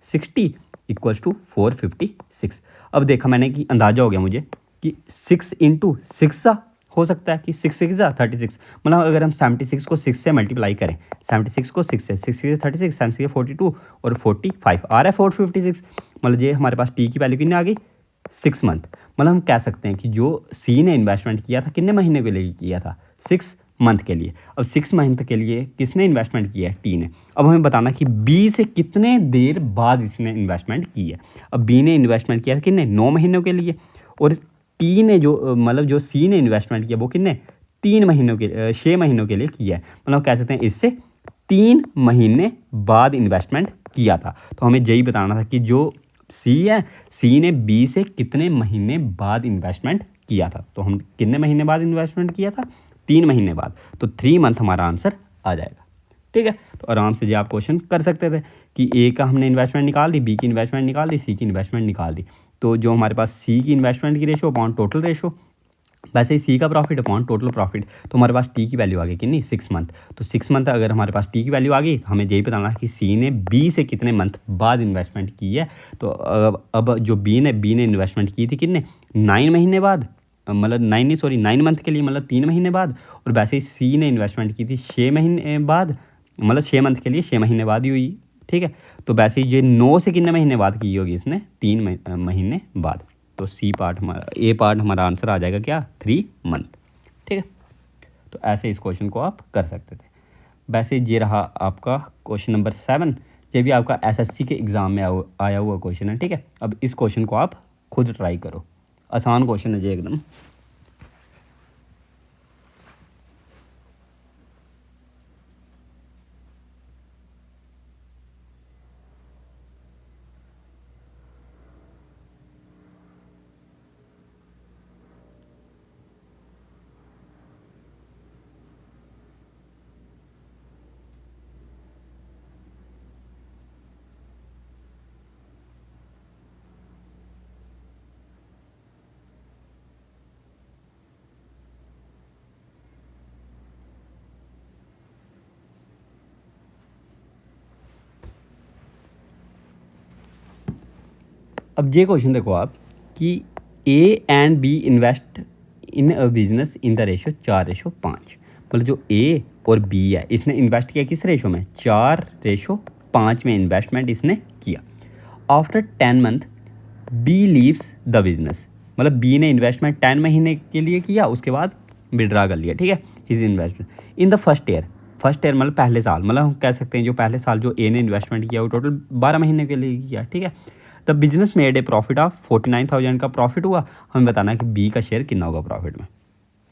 60 इक्वल्स टू 456। अब देखा मैंने कि अंदाज़ा हो गया मुझे कि 6 × 6 हो सकता है कि 6 6 36, मतलब अगर हम 76 को 6 से मल्टीप्लाई करें, 76 को 6 से, 6 36, 7 42 और 45 आ रहा है 456, मतलब ये हमारे पास टी की वैल्यू कितनी आ गई 6 मंथ। मतलब हम कह सकते हैं कि जो सी ने इन्वेस्टमेंट किया था कितने महीने के लिए किया था 6 मंथ के लिए। अब 6 मंथ के लिए किसने इन्वेस्टमेंट किया है टी ने। अब हमें बताना कि बी से कितने देर बाद इसने इन्वेस्टमेंट की है। अब बी ने इन्वेस्टमेंट किया कितने 9 महीनों के लिए, और टी ने जो मतलब जो सी ने इन्वेस्टमेंट किया वो कितने 3 महीनों के 6 महीनों के लिए किया है। मतलब कह सकते हैं इससे 3 महीने बाद इन्वेस्टमेंट किया था। तो हमें यही बताना था कि जो सी है, सी ने बी से कितने महीने बाद इन्वेस्टमेंट किया था। तो हम कितने महीने बाद इन्वेस्टमेंट किया था 3 महीने बाद, तो 3 मंथ हमारा आंसर आ जाएगा। ठीक है, तो आराम से जो आप क्वेश्चन कर सकते थे कि ए का हमने इन्वेस्टमेंट निकाल दी, बी की इन्वेस्टमेंट निकाल दी, सी की इन्वेस्टमेंट निकाल दी। तो जो हमारे पास सी की इन्वेस्टमेंट की रेशो अपॉन टोटल रेशो, वैसे ही सी का प्रॉफिट अपॉन टोटल प्रॉफिट, तो हमारे पास टी की वैल्यू आ गई कितनी 6 मंथ। तो 6 मंथ अगर हमारे पास टी की वैल्यू आ गई, हमें यही बताना है कि सी ने बी से कितने मंथ बाद इन्वेस्टमेंट की है। तो अब जो बी ने इन्वेस्टमेंट की थी कितने 9 महीने बाद, मतलब 9 मंथ के लिए, मतलब 3 महीने बाद। और वैसे ही सी ने इन्वेस्टमेंट की थी 6 महीने बाद, मतलब 6 मंथ के लिए 6 महीने बाद ही हुई। ठीक है, तो वैसे ही ये 9 से कितने महीने बाद की होगी इसने 3 महीने बाद। तो सी पार्ट हमारा, ए पार्ट हमारा आंसर आ जाएगा क्या 3 मंथ। ठीक है, तो ऐसे इस क्वेश्चन को आप कर सकते थे। वैसे ये रहा आपका क्वेश्चन नंबर 7, ये भी आपका एसएससी के एग्ज़ाम में आया हुआ क्वेश्चन है। ठीक है, अब इस क्वेश्चन को आप खुद ट्राई करो, आसान क्वेश्चन है ये एकदम। अब ये क्वेश्चन देखो आप कि A and B invest in a business in the ratio 4:5, मतलब जो ए और बी है इसने इन्वेस्ट किया किस रेशो में 4:5 में इन्वेस्टमेंट इसने किया। After 10 month B leaves the business, मतलब बी ने इन्वेस्टमेंट 10 महीने के लिए किया, उसके बाद विड्रा कर लिया। ठीक है, his investment in the first year मतलब पहले साल, मतलब हम कह सकते हैं जो पहले साल जो ए ने इन्वेस्टमेंट किया वो टोटल 12 महीने के लिए किया। ठीक है, the business made a profit of 49,000 का प्रॉफिट हुआ। हमें बताना है कि बी का शेयर कितना होगा प्रॉफिट में।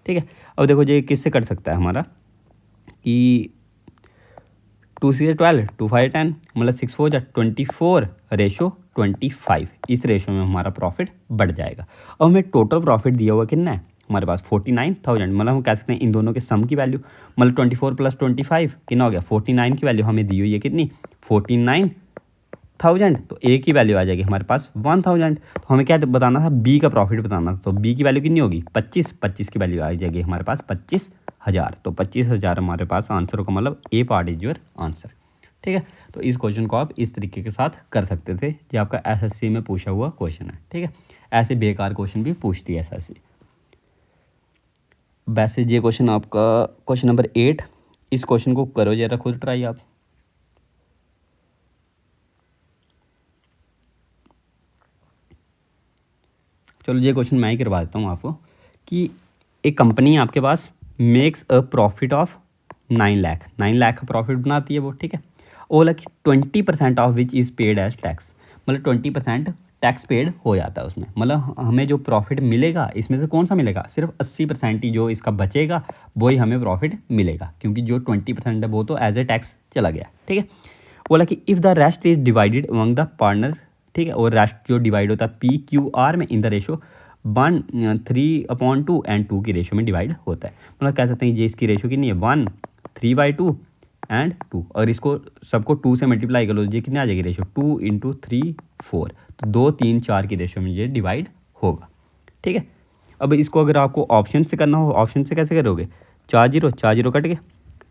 ठीक है, अब देखो ये किससे कट सकता है हमारा कि 2 से 12, 2 5 10, मतलब 6 4 24:25, इस रेशो में हमारा प्रॉफिट बढ़ जाएगा। अब हमें टोटल प्रॉफिट दिया हुआ कितना है हमारे पास 49,000, मतलब हम कह सकते हैं इन दोनों के सम की वैल्यू, मतलब 24 + 25 कितना हो गया 49 की वैल्यू हमें दी हुई है कितनी 49,000। तो ए की वैल्यू आ जाएगी हमारे पास 1,000। तो हमें क्या बताना था बी का प्रॉफिट बताना था, तो बी की वैल्यू कितनी होगी 25 की वैल्यू आ जाएगी हमारे पास 25,000। तो 25,000 हमारे पास आंसर होगा, मतलब ए पार्ट इज योर आंसर। ठीक है, तो इस क्वेश्चन को आप इस तरीके के साथ कर सकते थे, जो आपका एसएससी में पूछा हुआ क्वेश्चन है। ठीक है, ऐसे बेकार क्वेश्चन भी पूछती है एसएससी। वैसे ये क्वेश्चन आपका क्वेश्चन नंबर 8, इस क्वेश्चन को करो जरा खुद ट्राई आप। चलो ये क्वेश्चन मैं ही करवा देता हूँ आपको कि एक कंपनी आपके पास makes a profit of 9 lakh का प्रॉफिट बनाती है वो। ठीक है, और कि 20% of which is paid as tax, मतलब 20% टैक्स पेड हो जाता है उसमें। मतलब हमें जो प्रॉफिट मिलेगा इसमें से कौन सा मिलेगा, सिर्फ 80% ही जो इसका बचेगा वही हमें प्रॉफिट मिलेगा, क्योंकि जो 20% है वो तो एज ए टैक्स चला गया। ठीक है, बोला कि if the rest is divided among the partner. ठीक है, और रेस्ट जो डिवाइड होता है PQR में इन द रेशो 1 3/2 एंड 2 की रेशो में डिवाइड होता है। मतलब कह सकते हैं ये इसकी रेशो कितनी है 1 3/2 एंड 2। अगर इसको सबको 2 से मल्टीप्लाई करो ये कितनी आ जाएगी रेशो 2 × 3 4, तो 2 3 4 की रेशो में ये डिवाइड होगा। ठीक है, अब इसको अगर आपको ऑप्शन से करना हो, ऑप्शन से कैसे करोगे 4 0 कट गए।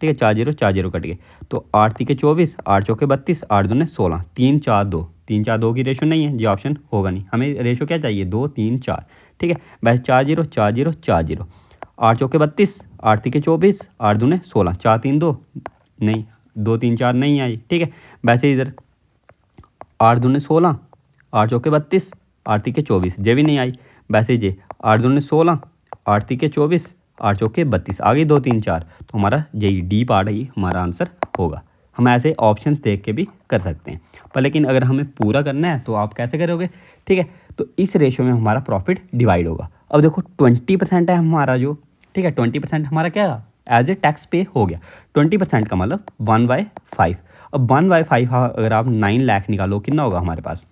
ठीक है, 4 0 कट गए, तो 8 3 24, 8 4 32, 8 2 16, 3 4 2, 3 4 2 की रेशो नहीं है, ये ऑप्शन होगा नहीं। हमें रेशो क्या चाहिए 2 3 4। ठीक है, बस 4 0 4 0 4 0, 8 चौके 32, 8 तिके 24, 8 दूने 16, 4 3 2 नहीं, 2 3 4 नहीं आई, ठीक है। वैसे इधर 8 दूने 16, 8 चौके 32, 8 तिके 24, ये भी नहीं आई। वैसे ये 8 दूने 16, 8 तिके 24, 8 चौके 32, आगे 2 3 4, तो हमारा यही डी पार्ट ही हमारा आंसर होगा। हम ऐसे ऑप्शन देख के भी कर सकते हैं, पर लेकिन अगर हमें पूरा करना है तो आप कैसे करोगे, ठीक है। तो इस रेशियो में हमारा प्रॉफिट डिवाइड होगा। अब देखो 20% है हमारा जो, ठीक है, 20% हमारा क्या एज ए टैक्स पे हो गया। 20% का मतलब 1/5। अब 1/5 अगर आप 9 लाख निकालो कितना होगा हमारे पास,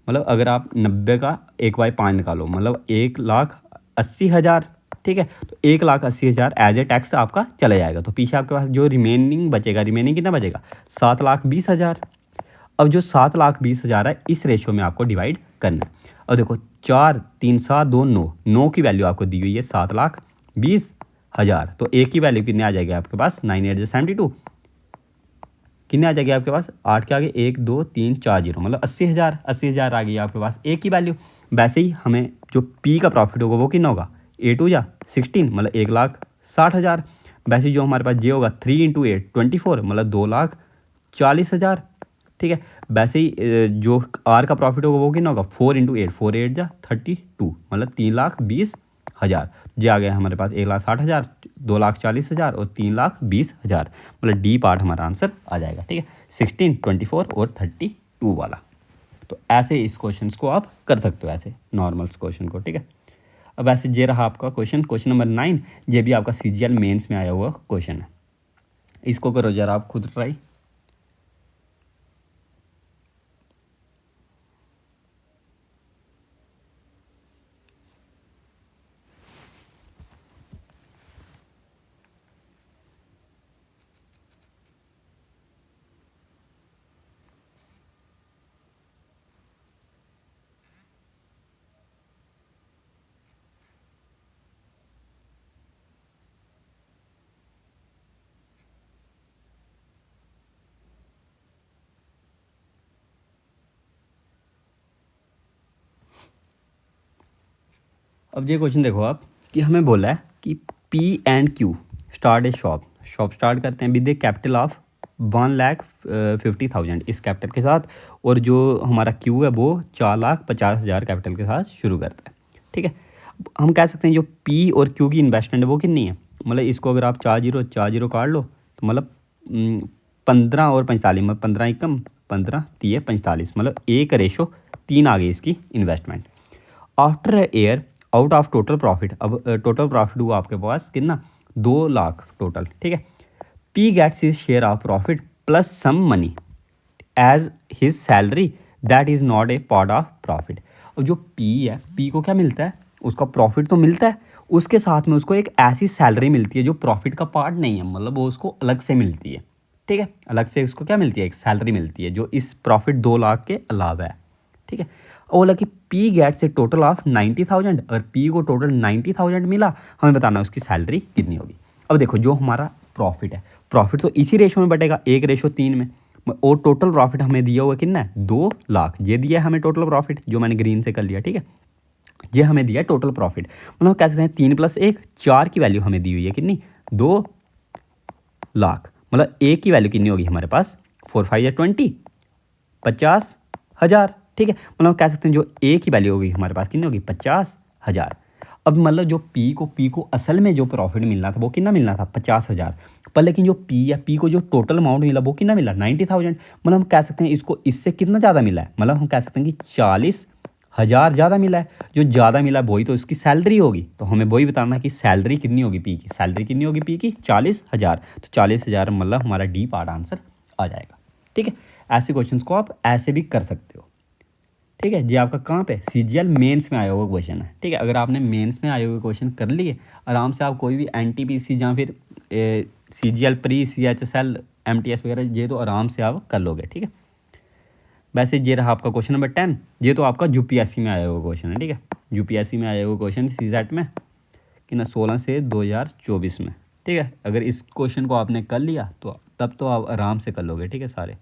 मतलब अगर आप 90 का 1/5 निकालो मतलब 1,80,000, ठीक है। तो 1,80,000 एज ए टैक्स आपका चला जाएगा। तो पीछे आपके पास जो रिमेनिंग बचेगा, रिमेनिंग कितना बचेगा, 7,20,000। अब जो 7,20,000 है इस रेशियो में आपको डिवाइड करना है। अब देखो 4 3 7 2 9, 9 की वैल्यू आपको दी हुई है 7,20,000। तो एक की वैल्यू कितने आ जाएगी आपके पास, 9 8 72, कितने आ जाएगी आपके पास, 8 के आगे 1 2 3 4 0, मतलब 80,000। 80,000 आ गई आपके पास एक की वैल्यू। वैसे ही हमें जो पी का प्रॉफिट होगा वो कितना होगा, 8 या 16, मतलब 1,60,000। वैसे जो हमारे पास जे होगा 3 × 8 24, मतलब 2,40,000, ठीक है। वैसे ही जो आर का प्रॉफिट होगा वो कितना होगा, 4 × 8 4 8 जा 32, मतलब 3,20,000। जो आ गया हमारे पास 1,60,000, 2,40,000 और 3,20,000, मतलब डी पार्ट हमारा आंसर आ जाएगा, ठीक है, 16 24 और 32 वाला। तो ऐसे इस क्वेश्चन को आप कर सकते हो, ऐसे नॉर्मल क्वेश्चन को, ठीक है। अब ऐसे ये रहा आपका क्वेश्चन नंबर 9। ये भी आपका सीजीएल मेंस में आया हुआ क्वेश्चन है। इसको करो जरा आप खुद ट्राई। अब ये क्वेश्चन देखो आप, कि हमें बोला है कि P and Q start A shop start करते हैं विद ए कैपिटल ऑफ 1,50,000 इस कैपिटल के साथ, और जो हमारा क्यू है वो 4,50,000 कैपिटल के साथ शुरू करता है, ठीक है। हम कह सकते हैं जो पी और क्यू की इन्वेस्टमेंट है वो कितनी है, मतलब इसको अगर आप 4 0 काट लो तो मतलब 15 और 45, मतलब 15 एकम 15 3 45, मतलब 1:3 आ गई इसकी investment. After year out of total profit, अब टोटल प्रॉफिट हुआ आपके पास कितना, 2 लाख टोटल, ठीक है। P gets his share of profit plus some money as his salary that is not a part of profit. और जो पी है, पी को क्या मिलता है, उसका प्रॉफिट तो मिलता है, उसके साथ में उसको एक ऐसी सैलरी मिलती है जो प्रॉफिट का पार्ट नहीं है, मतलब वो उसको अलग से मिलती है, ठीक है। अलग से उसको क्या मिलती है, एक सैलरी मिलती है जो इस प्रॉफिट 2 लाख के अलावा है, ठीक है। और बोला कि P gets a total of 90,000, अगर पी को टोटल 90,000 मिला, हमें बताना उसकी सैलरी कितनी होगी। अब देखो जो हमारा प्रॉफिट है, प्रॉफिट तो इसी रेशो में बटेगा, 1:3 में, और टोटल प्रॉफिट हमें दिया हुआ कितना है, 2 लाख। ये दिया है हमें टोटल प्रॉफिट, जो मैंने ग्रीन से कर लिया, ठीक है। ये हमें दिया टोटल प्रॉफिट, मतलब कह सकते हैं 3 + 1 4 की वैल्यू हमें दी हुई है कितनी, 2 लाख। मतलब एक की वैल्यू कितनी होगी हमारे पास, 4 5 या 20, 50,000, ठीक है। मतलब कह सकते हैं जो ए की वैल्यू होगी हमारे पास कितनी होगी, 50,000। अब मतलब जो पी को असल में जो प्रॉफिट मिलना था वो कितना मिलना था, 50,000, पर लेकिन जो पी को जो टोटल अमाउंट मिला वो कितना मिला, 90,000। मतलब हम कह सकते हैं इसको इससे कितना ज़्यादा मिला है, मतलब हम कह सकते हैं कि 40,000 ज़्यादा मिला है। जो ज़्यादा मिला है वही तो इसकी सैलरी होगी, तो हमें वही बताना है कि सैलरी कितनी होगी पी की, सैलरी कितनी होगी पी की, 40,000। तो 40,000 मतलब हमारा डी पार्ट आंसर आ जाएगा, ठीक है। ऐसे क्वेश्चंस को आप ऐसे भी कर सकते हो, ठीक है। ये आपका कहाँ पे, सीजीएल मेंस में आया हुआ क्वेश्चन है, ठीक है। अगर आपने मेंस में आए हुए क्वेश्चन कर लिए, आराम से आप कोई भी एनटीपीसी या फिर सीजीएल प्री सीएचएसएल एमटीएस वगैरह ये तो आराम से आप कर लोगे, ठीक है। वैसे ये रहा आपका क्वेश्चन नंबर 10। ये तो आपका यूपीएससी में आया हुआ क्वेश्चन है, ठीक है। यूपीएससी में आया हुआ क्वेश्चन सीजेट में कि ना 16 से 2024 में, ठीक है। अगर इस क्वेश्चन को आपने कर लिया तो तब तो आप आराम से कर लोगे, ठीक है सारे।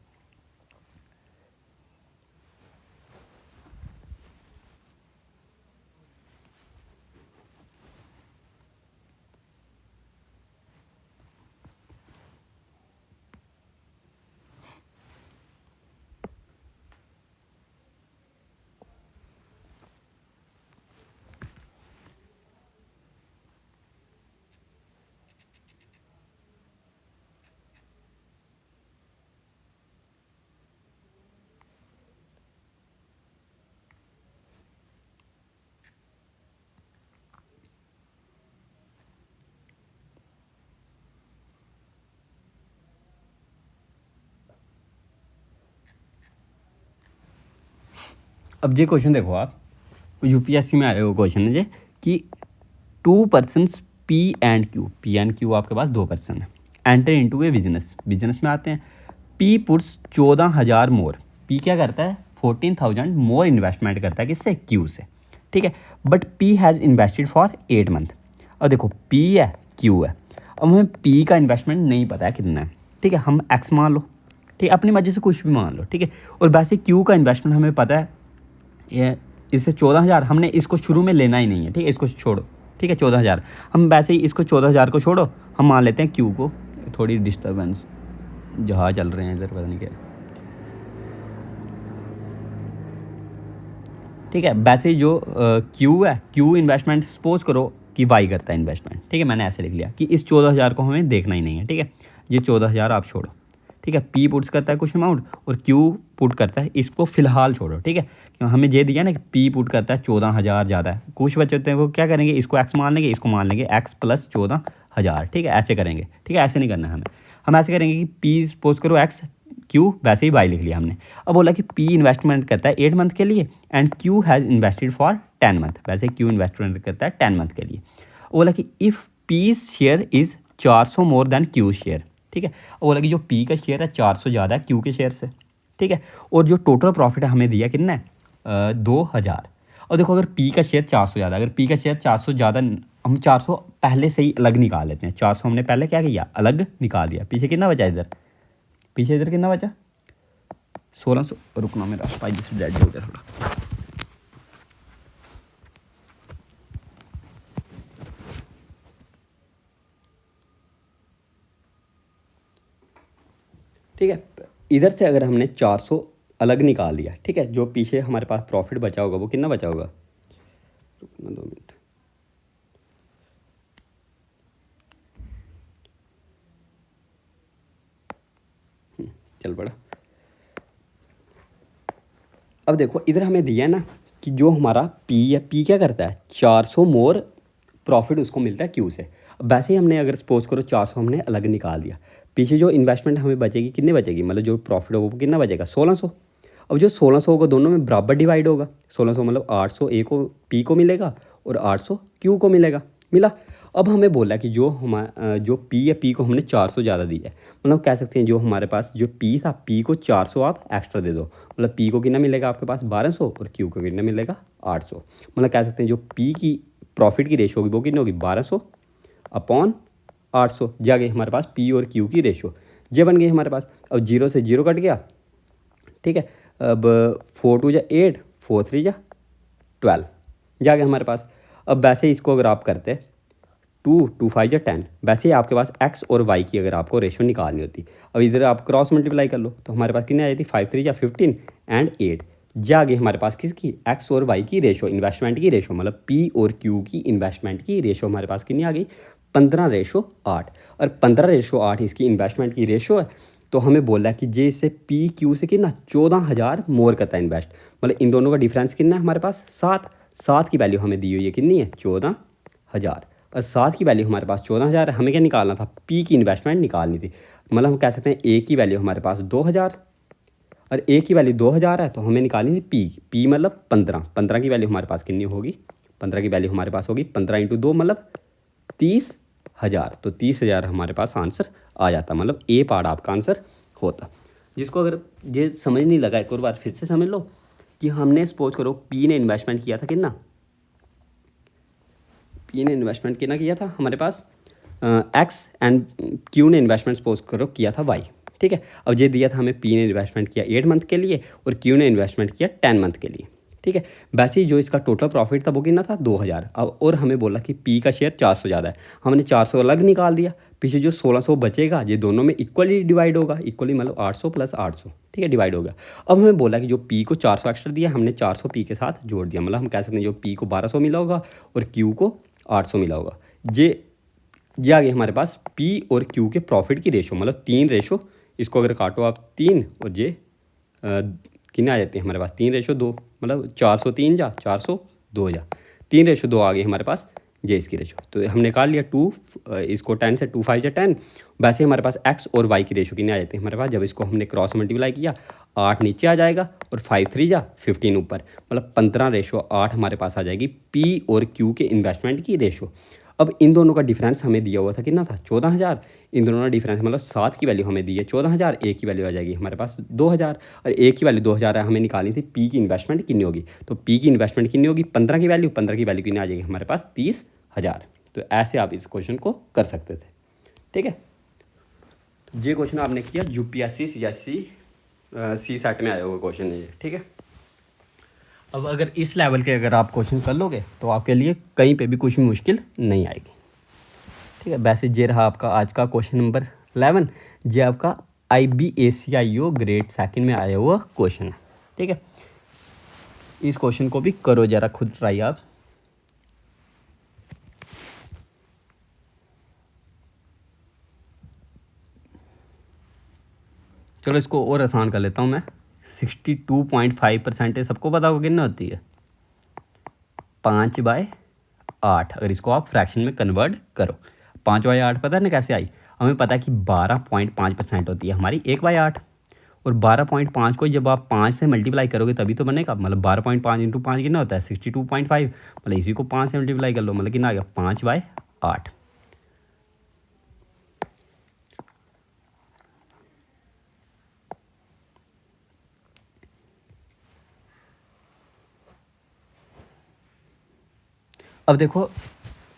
अब ये क्वेश्चन देखो आप, यूपीएससी में आए हो क्वेश्चन है जे कि 2 पर्सनस पी एंड क्यू आपके पास 2 पर्सन है, एंटर इनटू ए बिजनेस में आते हैं। पी पुट्स 14,000 मोर, पी क्या करता है 14,000 मोर इन्वेस्टमेंट करता है किससे, क्यू से, ठीक है। But P has invested for 8 month. अब देखो पी है क्यू है, अब हमें पी का इन्वेस्टमेंट नहीं पता है कितना है, ठीक है, हम एक्स मान लो, ठीक है, अपनी मर्जी से कुछ भी मान लो, ठीक है। और वैसे क्यू का इन्वेस्टमेंट हमें पता है, ये इससे 14,000, हमने इसको शुरू में लेना ही नहीं है, ठीक है, इसको छोड़ो, ठीक है, 14,000 हम वैसे ही इसको 14,000 को छोड़ो, हम मान लेते हैं क्यू को। थोड़ी डिस्टर्बेंस जहाँ चल रहे हैं इधर, पता नहीं क्या, ठीक है। वैसे जो क्यू है, क्यू इन्वेस्टमेंट सपोज करो कि वाई करता है इन्वेस्टमेंट, ठीक है, मैंने ऐसे लिख लिया कि इस 14,000 को हमें देखना ही नहीं है, ठीक है, ये 14,000 आप छोड़ो, ठीक है। पी पुट्स करता है कुछ अमाउंट और क्यू पुट करता है, इसको फिलहाल छोड़ो, ठीक है, क्यों हमें ये दिया ना कि पी पुट करता है 14,000 ज़्यादा है, कुछ बच्चे होते हैं वो क्या करेंगे, इसको एक्स मान लेंगे, इसको मान लेंगे एक्स प्लस 14,000, ठीक है, ऐसे करेंगे, ठीक है, ऐसे नहीं करना है हमें, हम ऐसे करेंगे कि पी सपोज करो एक्स, क्यू वैसे ही वाई लिख लिया हमने। अब बोला कि पी इन्वेस्टमेंट करता है 8 मंथ के लिए and Q has invested for 10 month, वैसे क्यू इन्वेस्टमेंट करता है 10 मंथ के लिए। बोला कि if P share is 400 more than Q share, ठीक है, और बोला कि जो पी का शेयर है 400 ज़्यादा है क्यू के शेयर से, ठीक है, और जो टोटल प्रॉफिट है हमें दिया कितना है 2,000। और देखो अगर पी का शेयर 400 ज़्यादा, अगर पी का शेयर 400 ज़्यादा, हम 400 पहले से ही अलग निकाल लेते हैं, 400 हमने पहले क्या किया, अलग निकाल दिया, पीछे कितना बचा इधर, पीछे इधर कितना बचा 1600, रुकना मेरा स्पाइस से डेड हो गया थोड़ा, ठीक है। इधर से अगर हमने 400 अलग निकाल दिया, ठीक है, जो पीछे हमारे पास प्रॉफिट बचा होगा वो कितना बचा होगा, रुकना 2 मिनट, चल पड़ा। अब देखो इधर हमें दिया है ना कि जो हमारा पी है, पी क्या करता है 400 मोर प्रॉफिट उसको मिलता है क्यू से। अब वैसे ही हमने अगर सपोज करो 400 हमने अलग निकाल दिया, पीछे जो इन्वेस्टमेंट हमें बचेगी कितनी बचेगी, मतलब जो प्रॉफिट होगा वो कितना बचेगा 1600। अब जो 1600 होगा दोनों में बराबर डिवाइड होगा, 1600 मतलब 800 ए को पी को मिलेगा और 800 क्यू को मिलेगा, मिला। अब हमें बोला कि जो पी है, पी को हमने 400 ज़्यादा दिया है, मतलब कह सकते हैं जो हमारे पास जो पी था, पी को 400 आप एक्स्ट्रा दे दो, मतलब पी को कितना मिलेगा आपके पास 1200 और क्यू को कितना मिलेगा 800, मतलब कह सकते हैं जो पी की प्रॉफिट की रेशो होगी वो कितनी होगी 1200 अपॉन 800, जाके हमारे पास पी और क्यू की रेशो ये बन गई हमारे पास। अब 0 से 0 कट गया, ठीक है, अब 4 2 जा 8, 4 3 जा 12, जाके हमारे पास। अब वैसे ही इसको अगर आप करते 2 2 5 या 10, वैसे ही आपके पास एक्स और वाई की अगर आपको रेशो निकालनी होती, अब इधर आप क्रॉस मल्टीप्लाई कर लो तो हमारे पास कितनी आ जाती 5 3 या 15 एंड 8, जागे हमारे पास किसकी एक्स और वाई की रेशो, इन्वेस्टमेंट की रेशो, मतलब पी और क्यू की इन्वेस्टमेंट की रेशो हमारे पास कितनी आ गई 15:8, और 15:8 इसकी इन्वेस्टमेंट की रेशो है। तो हमें बोला है कि जे इससे पी क्यू से कितना 14,000 मोर करता है इन्वेस्ट, मतलब इन दोनों का डिफरेंस कितना है हमारे पास 7 की वैल्यू हमें दी हुई है कितनी है 14,000, और 7 की वैल्यू हमारे पास 14,000 है, हमें क्या निकालना था पी की इन्वेस्टमेंट निकालनी थी, मतलब हम कह सकते हैं ए की वैल्यू हमारे पास 2,000 और ए की वैल्यू 2,000 है, तो हमें निकालनी थी पी मतलब 15 की वैल्यू हमारे पास कितनी होगी, 15 की वैल्यू हमारे पास होगी 15 × 2 मतलब 30,000, तो 30,000 हमारे पास आंसर आ जाता, मतलब ए पार्ट आपका आंसर होता। जिसको अगर ये समझ नहीं लगा एक और बार फिर से समझ लो कि हमने सपोज करो पी ने इन्वेस्टमेंट किया था कितना, पी ने इन्वेस्टमेंट कितना किया था हमारे पास एक्स एंड क्यू ने इन्वेस्टमेंट सपोज करो किया था वाई, ठीक है। अब ये दिया था हमें पी ने इन्वेस्टमेंट किया 8 मंथ के लिए और क्यू ने इन्वेस्टमेंट किया 10 मंथ के लिए, ठीक है। वैसे ही जो इसका टोटल प्रॉफिट था वो कितना था 2,000। अब और हमें बोला कि पी का शेयर 400 ज़्यादा है, हमने 400 अलग निकाल दिया, पीछे जो 1600 बचेगा ये दोनों में इक्वली डिवाइड होगा, इक्वली मतलब 800 + 800, ठीक है, डिवाइड होगा। अब हमें बोला कि जो पी को 400 एक्स्ट्रा दिया हमने 400 पी के साथ जोड़ दिया, मतलब हम कह सकते हैं जो पी को 1200 मिला होगा और क्यू को 800 मिला होगा। ये आ गई हमारे पास पी और क्यू के प्रॉफिट की रेशो, मतलब 3 रेशो, इसको अगर काटो आप 3 और ये कितने आ जाते हैं हमारे पास 3:2, मतलब 403 जा 402 जा 3:2 आ गई हमारे पास जे इसकी रेशो। तो हमने निकाल लिया 2, इसको 10 से 2 5 या 10, वैसे हमारे पास एक्स और वाई की रेशो कितने आ जाते हैं हमारे पास, जब इसको हमने क्रॉस मल्टीप्लाई किया 8 नीचे आ जाएगा और 5 3 जा 15 ऊपर, मतलब 15:8 हमारे पास आ जाएगी पी और क्यू के इन्वेस्टमेंट की रेशो। अब इन दोनों का डिफरेंस हमें दिया हुआ था कितना था 14,000, इन दोनों का डिफरेंस मतलब 7 की वैल्यू हमें दी है 14,000, ए की वैल्यू आ जाएगी हमारे पास 2,000 और ए की वैल्यू 2,000 है, हमें निकालनी थी पी की इन्वेस्टमेंट कितनी होगी। तो पी की इन्वेस्टमेंट कितनी होगी 15 की वैल्यू, 15 की वैल्यू कितनी आ जाएगी हमारे पास 30,000। तो ऐसे आप इस क्वेश्चन को कर सकते थे, ठीक है। तो ये क्वेश्चन आपने किया यूपीएससी सी सेट में आया हुआ क्वेश्चन है ये, ठीक है। अब अगर इस लेवल के अगर आप क्वेश्चन कर लोगे तो आपके लिए कहीं पे भी कुछ भी मुश्किल नहीं आएगी, ठीक है। वैसे ये रहा आपका आज का क्वेश्चन नंबर 11, ये आपका IBACIO ग्रेड सेकंड में आया हुआ क्वेश्चन है, ठीक है। इस क्वेश्चन को भी करो जरा खुद ट्राई आप। चलो इसको और आसान कर लेता हूँ मैं। 62.5% सबको पता होगा कितना होती है 5/8। अगर इसको आप फ्रैक्शन में कन्वर्ट करो, 5/8 पता है ना कैसे आई, हमें पता है कि 12.5% होती है हमारी 1/8, और 12.5 को जब आप 5 से मल्टीप्लाई करोगे तभी तो बनेगा, मतलब 12.5 इंटू 5 कितना होता है 62.5, मतलब इसी को 5 से मल्टीप्लाई कर लो, मतलब कितना आ गया 5/8। अब देखो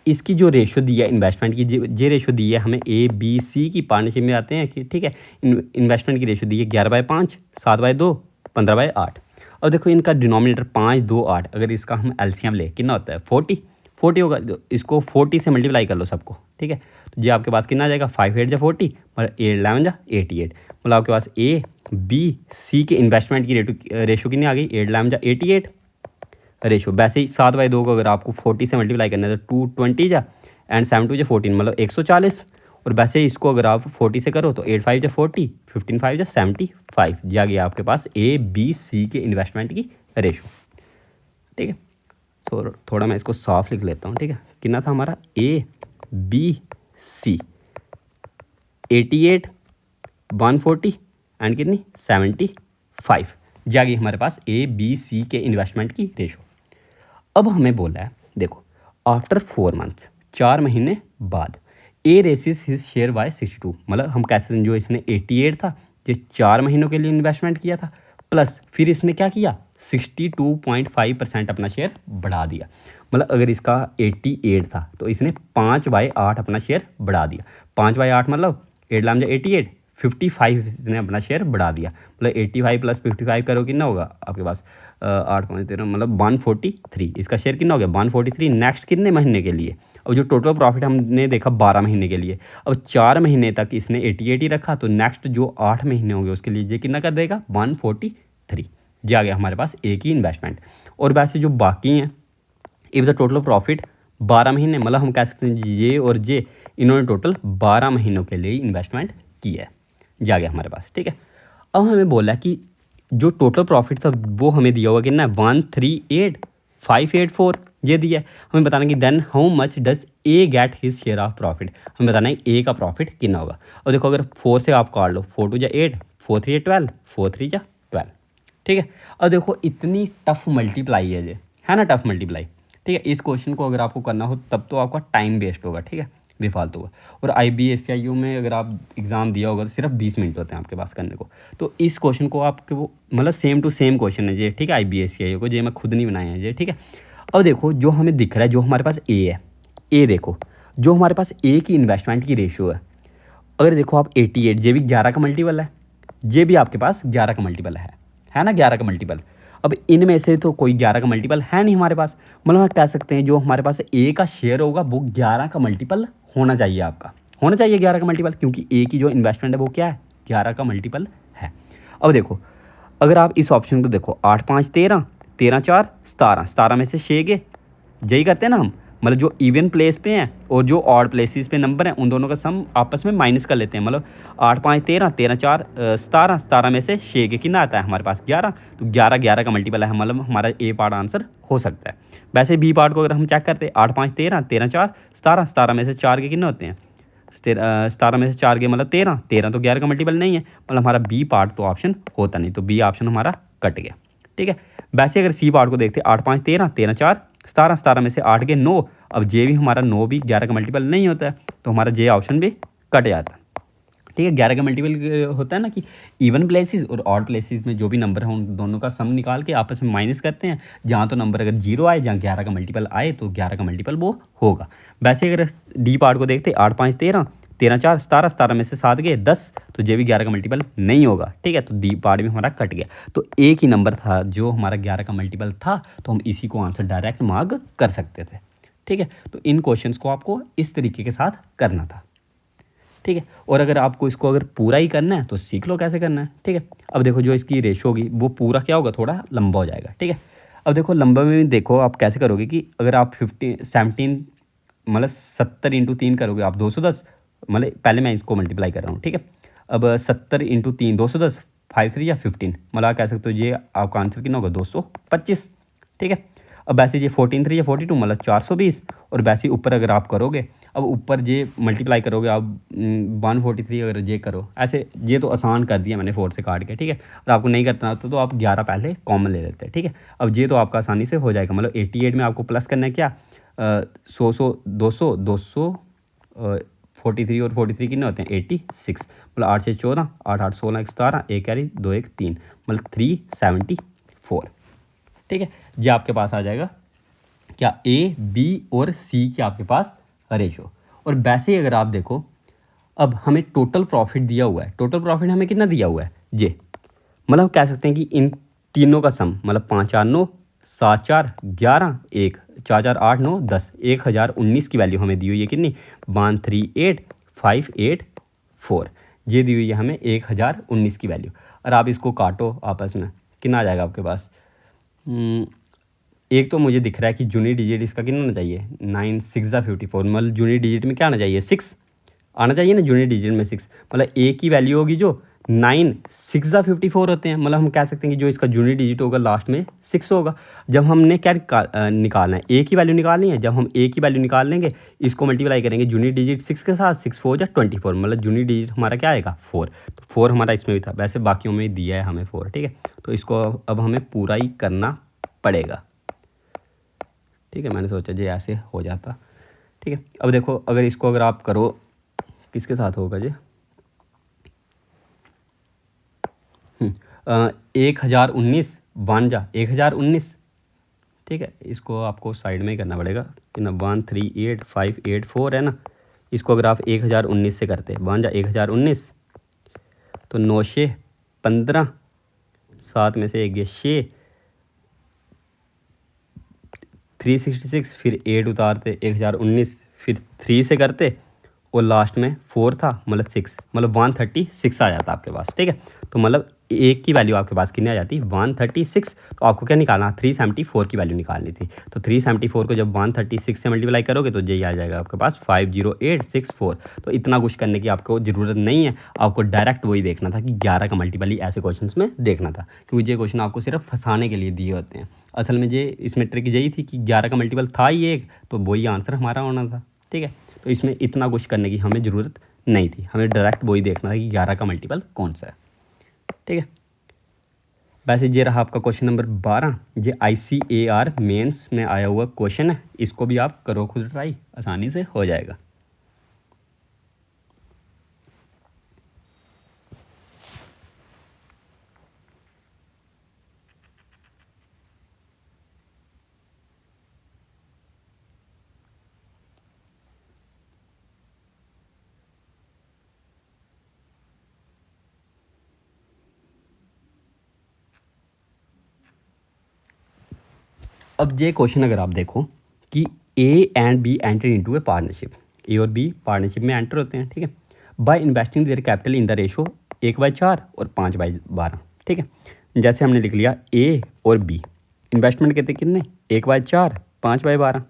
इसकी जो रेशो दी है इन्वेस्टमेंट की, ये रेशो दी है हमें ABC की पार्टनरशिप में आते हैं कि, ठीक है। इन्वेस्टमेंट की रेशो दी है 11/5, 7/2, 15/8। अब देखो इनका डिनोमिनेटर 5, 2, 8, अगर इसका हम एलसीएम ले कितना होता है 40 होगा, तो इसको 40 से मल्टीप्लाई कर लो सबको, ठीक है। तो ये आपके पास कितना आ जाएगा 5 8 जा 40, मतलब 8 11 जा 88, मतलब आपके पास ABC के इन्वेस्टमेंट की रेशो कितनी आ गई 8 11 जा 88 रेशो। वैसे ही 7/2 को अगर आपको 40 से मल्टीप्लाई करना है तो 220 जा एंड 7 2 जा 14, मतलब 140, और वैसे ही इसको अगर आप 40 से करो तो 8 5 जा 40, 15 5 जा 75, जा गया आपके पास ABC के इन्वेस्टमेंट की रेशो, ठीक है। तो थोड़ा मैं इसको साफ लिख लेता हूँ, ठीक है। कितना था हमारा ABC 88, 140 एंड कितनी 75, जा गई हमारे पास ABC के इन्वेस्टमेंट की रेशो। अब हमें बोला है देखो आफ्टर 4 मंथ्स, 4 महीने बाद, ए रेसिस हिज शेयर बाय 62, मतलब हम कह सकते हैं जो इसने 88 था ये 4 महीनों के लिए इन्वेस्टमेंट किया था, प्लस फिर इसने क्या किया 62.5% अपना शेयर बढ़ा दिया, मतलब अगर इसका 88 था तो इसने 5/8 अपना शेयर बढ़ा दिया। 5/8 मतलब 8 लाम जा 88, 55 इसने अपना शेयर बढ़ा दिया, मतलब 85 प्लस 55 करो कितना होगा आपके पास 8.13, मतलब 143, इसका शेयर कितना हो गया 143। नेक्स्ट कितने महीने के लिए, और जो टोटल प्रॉफिट हमने देखा 12 महीने के लिए, अब 4 महीने तक इसने 88 ही रखा, तो नेक्स्ट जो 8 महीने होंगे उसके लिए ये कितना कर देगा 143, ये आ गया हमारे पास एक ही इन्वेस्टमेंट। और वैसे जो बाकी हैं इफ द टोटल प्रॉफिट 12 महीने, मतलब हम कह सकते हैं ये और ये इन्होंने टोटल 12 महीनों के लिए इन्वेस्टमेंट की है, जा गया हमारे पास, ठीक है। अब हमें बोला कि जो टोटल प्रॉफिट था वो हमें दिया हुआ कितना है 138,584, ये दिया है। हमें बताना कि then how much does A get his share of profit, हमें बताना है ए का प्रॉफिट कितना होगा। और देखो अगर 4 से आप काट लो, 4 2 जा 8, 4 3 जा 12, 4 3 जा 12, ठीक है। अब देखो इतनी टफ मल्टीप्लाई है ये, है ना टफ मल्टीप्लाई, ठीक है। इस क्वेश्चन को अगर आपको करना हो तब तो आपका टाइम वेस्ट होगा, ठीक है, बेफालतू का। और IBACIO में अगर आप एग्ज़ाम दिया होगा तो सिर्फ 20 मिनट होते हैं आपके पास करने को। तो इस क्वेश्चन को आपके वो मतलब सेम टू सेम क्वेश्चन है ये, ठीक है। IBACIO को ये मैं खुद नहीं बनाया है ये, ठीक है। अब देखो जो हमें दिख रहा है, जो हमारे पास ए है, ए देखो जो हमारे पास ए की इन्वेस्टमेंट की रेशियो है, अगर देखो आप 88, ये भी 11 का मल्टीपल है, ये भी आपके पास 11 का मल्टीपल है ना 11 का मल्टीपल। अब इनमें से तो कोई 11 का मल्टीपल है नहीं हमारे पास, मतलब हम कह सकते हैं जो हमारे पास ए का शेयर होगा वो 11 का मल्टीपल होना चाहिए, आपका होना चाहिए 11 का मल्टीपल, क्योंकि ए की जो इन्वेस्टमेंट है वो क्या है 11 का मल्टीपल है। अब देखो अगर आप इस ऑप्शन को देखो 8 5 13, 13 4 17, 17 में से 6 गए, यही करते हैं ना हम, मतलब जो इवन प्लेस पे हैं और जो ऑड प्लेसेस पे नंबर हैं उन दोनों का सम आपस में माइनस कर लेते हैं, मतलब 8 5 13, 13 4 17, 17 में से 6 के कितना आता है हमारे पास 11, तो 11 11 का मल्टीपल है, मतलब हमारा ए पार्ट आंसर हो सकता है। वैसे बी पार्ट को अगर हम चेक करते हैं 8 5 13, 13 4 17, 17 में से 4 के कितने होते हैं 17 में से 4 गए मतलब 13, 13 तो 11 का मल्टीपल नहीं है, मतलब हमारा बी पार्ट तो ऑप्शन होता नहीं, तो बी ऑप्शन हमारा कट गया। ठीक है, वैसे अगर सी पार्ट को देखते 8 5 13, 13 4 17, 17 में से 8 गए 9, अब जे भी हमारा 9 भी 11 का मल्टीपल नहीं होता है, तो हमारा जे ऑप्शन भी कट जाता है। ठीक है, 11 का मल्टीपल होता है ना कि इवन प्लेसेस और ऑड प्लेसेस में जो भी नंबर है उन दोनों का सम निकाल के आपस में माइनस करते हैं, जहाँ तो नंबर अगर 0 आए, जहाँ 11 का मल्टीपल आए तो 11 का मल्टीपल वो होगा। वैसे अगर डी पार्ट को देखते 8 5 13, 13 4 17, 17 में से 7 गए 10, तो जे भी 11 का मल्टीपल नहीं होगा। ठीक है, तो डी पार्ट में हमारा कट गया, तो एक ही नंबर था जो हमारा 11 का मल्टीपल था, तो हम इसी को आंसर डायरेक्ट मार्क कर सकते थे। ठीक है, तो इन क्वेश्चंस को आपको इस तरीके के साथ करना था। ठीक है, और अगर आपको इसको अगर पूरा ही करना है तो सीख लो कैसे करना है। ठीक है, अब देखो जो इसकी रेशो होगी वो पूरा क्या होगा, थोड़ा लंबा हो जाएगा। ठीक है, अब देखो लंबा में देखो आप कैसे करोगे कि अगर आप 17 मतलब 70 इंटू 3 करोगे आप 210, मतलब पहले मैं इसको मल्टीप्लाई कर रहा हूँ। ठीक है, अब 70 इंटू 3 210, 5 3 या 15, मतलब आप कह सकते हो ये आपका आंसर कितना होगा 225। ठीक है, अब वैसे ये 14 3 या 42 मतलब 420, और वैसे ही ऊपर अगर आप करोगे, अब ऊपर ये मल्टीप्लाई करोगे आप 143 अगर ये करो ऐसे, ये तो आसान कर दिया मैंने 4 से काट के। ठीक है, और आपको नहीं करना तो आप 11 पहले कॉमन ले लेते हैं। ठीक है, अब ये तो आपका आसानी से हो जाएगा, मतलब 88 में आपको प्लस करना है क्या, 100 200 200 43 और 43 कितने होते हैं 86, मतलब 8 6 14, 8 8 16 17, 1 कैरी 2 1 3, मतलब 374। ठीक है, ये आपके पास आ जाएगा क्या, ए बी और सी की आपके पास रेशो। और वैसे ही अगर आप देखो, अब हमें टोटल प्रॉफिट दिया हुआ है, टोटल प्रॉफिट हमें कितना दिया हुआ है ये, मतलब कह सकते हैं कि इन तीनों का सम, मतलब 5 4 9, 7 4 11, 1 4 4 8 9 10, 1019 की वैल्यू हमें दी हुई है कितनी, 138584, ये दी हुई है हमें 1019 की वैल्यू। और आप इसको काटो आपस में, कितना आ जाएगा आपके पास, एक तो मुझे दिख रहा है कि जूनियर डिजिट इसका कितना होना चाहिए, 9 6 54, मतलब जूनियर डिजिट में क्या आना चाहिए 6 आना चाहिए ना, जूनियर डिजिट में 6, मतलब ए की वैल्यू होगी जो 9 6 54 होते हैं, मतलब हम कह सकते हैं कि जो इसका जूनियर डिजिट होगा लास्ट में 6 होगा। जब हमने क्या निकालना है, ए की वैल्यू निकालनी है, जब हम ए की वैल्यू निकाल लेंगे इसको मल्टीप्लाई करेंगे जूनियर डिजिट 6 के साथ, 6 4 या 24, मतलब जूनियर डिजिट हमारा क्या आएगा 4, तो 4 हमारा इसमें भी था, वैसे बाकियों में दिया है हमें 4। ठीक है, तो इसको अब हमें पूरा ही करना पड़ेगा। ठीक है, मैंने सोचा जी ऐसे हो जाता। ठीक है, अब देखो अगर इसको अगर आप करो किसके साथ होगा जी, 1019 52 1019। ठीक है, इसको आपको साइड में ही करना पड़ेगा कि ना, 138584 है ना, इसको अगर आप 1019 से करते 52 1019, तो 9 6 15, 7 में से 1 गया 6, 366, फिर 8 उतारते 1019, फिर 3 से करते और लास्ट में 4 था मतलब 6, मतलब 136 आ जाता आपके पास। ठीक है, तो मतलब एक की वैल्यू आपके पास कितनी आ जाती 136, तो आपको क्या निकालना 374 की वैल्यू निकालनी थी, तो 374 को जब 136 से मल्टीप्लाई करोगे तो यही आ जाएगा आपके पास 50864। तो इतना कुछ करने की आपको ज़रूरत नहीं है, आपको डायरेक्ट वही देखना था कि 11 का मल्टीपल ही ऐसे क्वेश्चन में देखना था, क्योंकि ये क्वेश्चन आपको सिर्फ फंसाने के लिए दिए होते हैं। असल में ये इसमें ट्रिक यही थी कि 11 का मल्टीपल था ही एक, तो वही आंसर हमारा होना था। ठीक है, तो इसमें इतना कुछ करने की हमें ज़रूरत नहीं थी, हमें डायरेक्ट वही देखना था कि 11 का मल्टीपल कौन सा है। ठीक है, वैसे ये रहा आपका क्वेश्चन नंबर 12, ये ICAR मेंस में आया हुआ क्वेश्चन है, इसको भी आप करो खुद ट्राई, आसानी से हो जाएगा। अब ये क्वेश्चन अगर आप देखो कि A and B enter into a partnership, A और बी पार्टनरशिप में एंटर होते हैं। ठीक है, by investing their capital in the ratio 1/4 और 5/12। ठीक है, जैसे हमने लिख लिया ए और बी इन्वेस्टमेंट कहते कितने 1/4 5/12।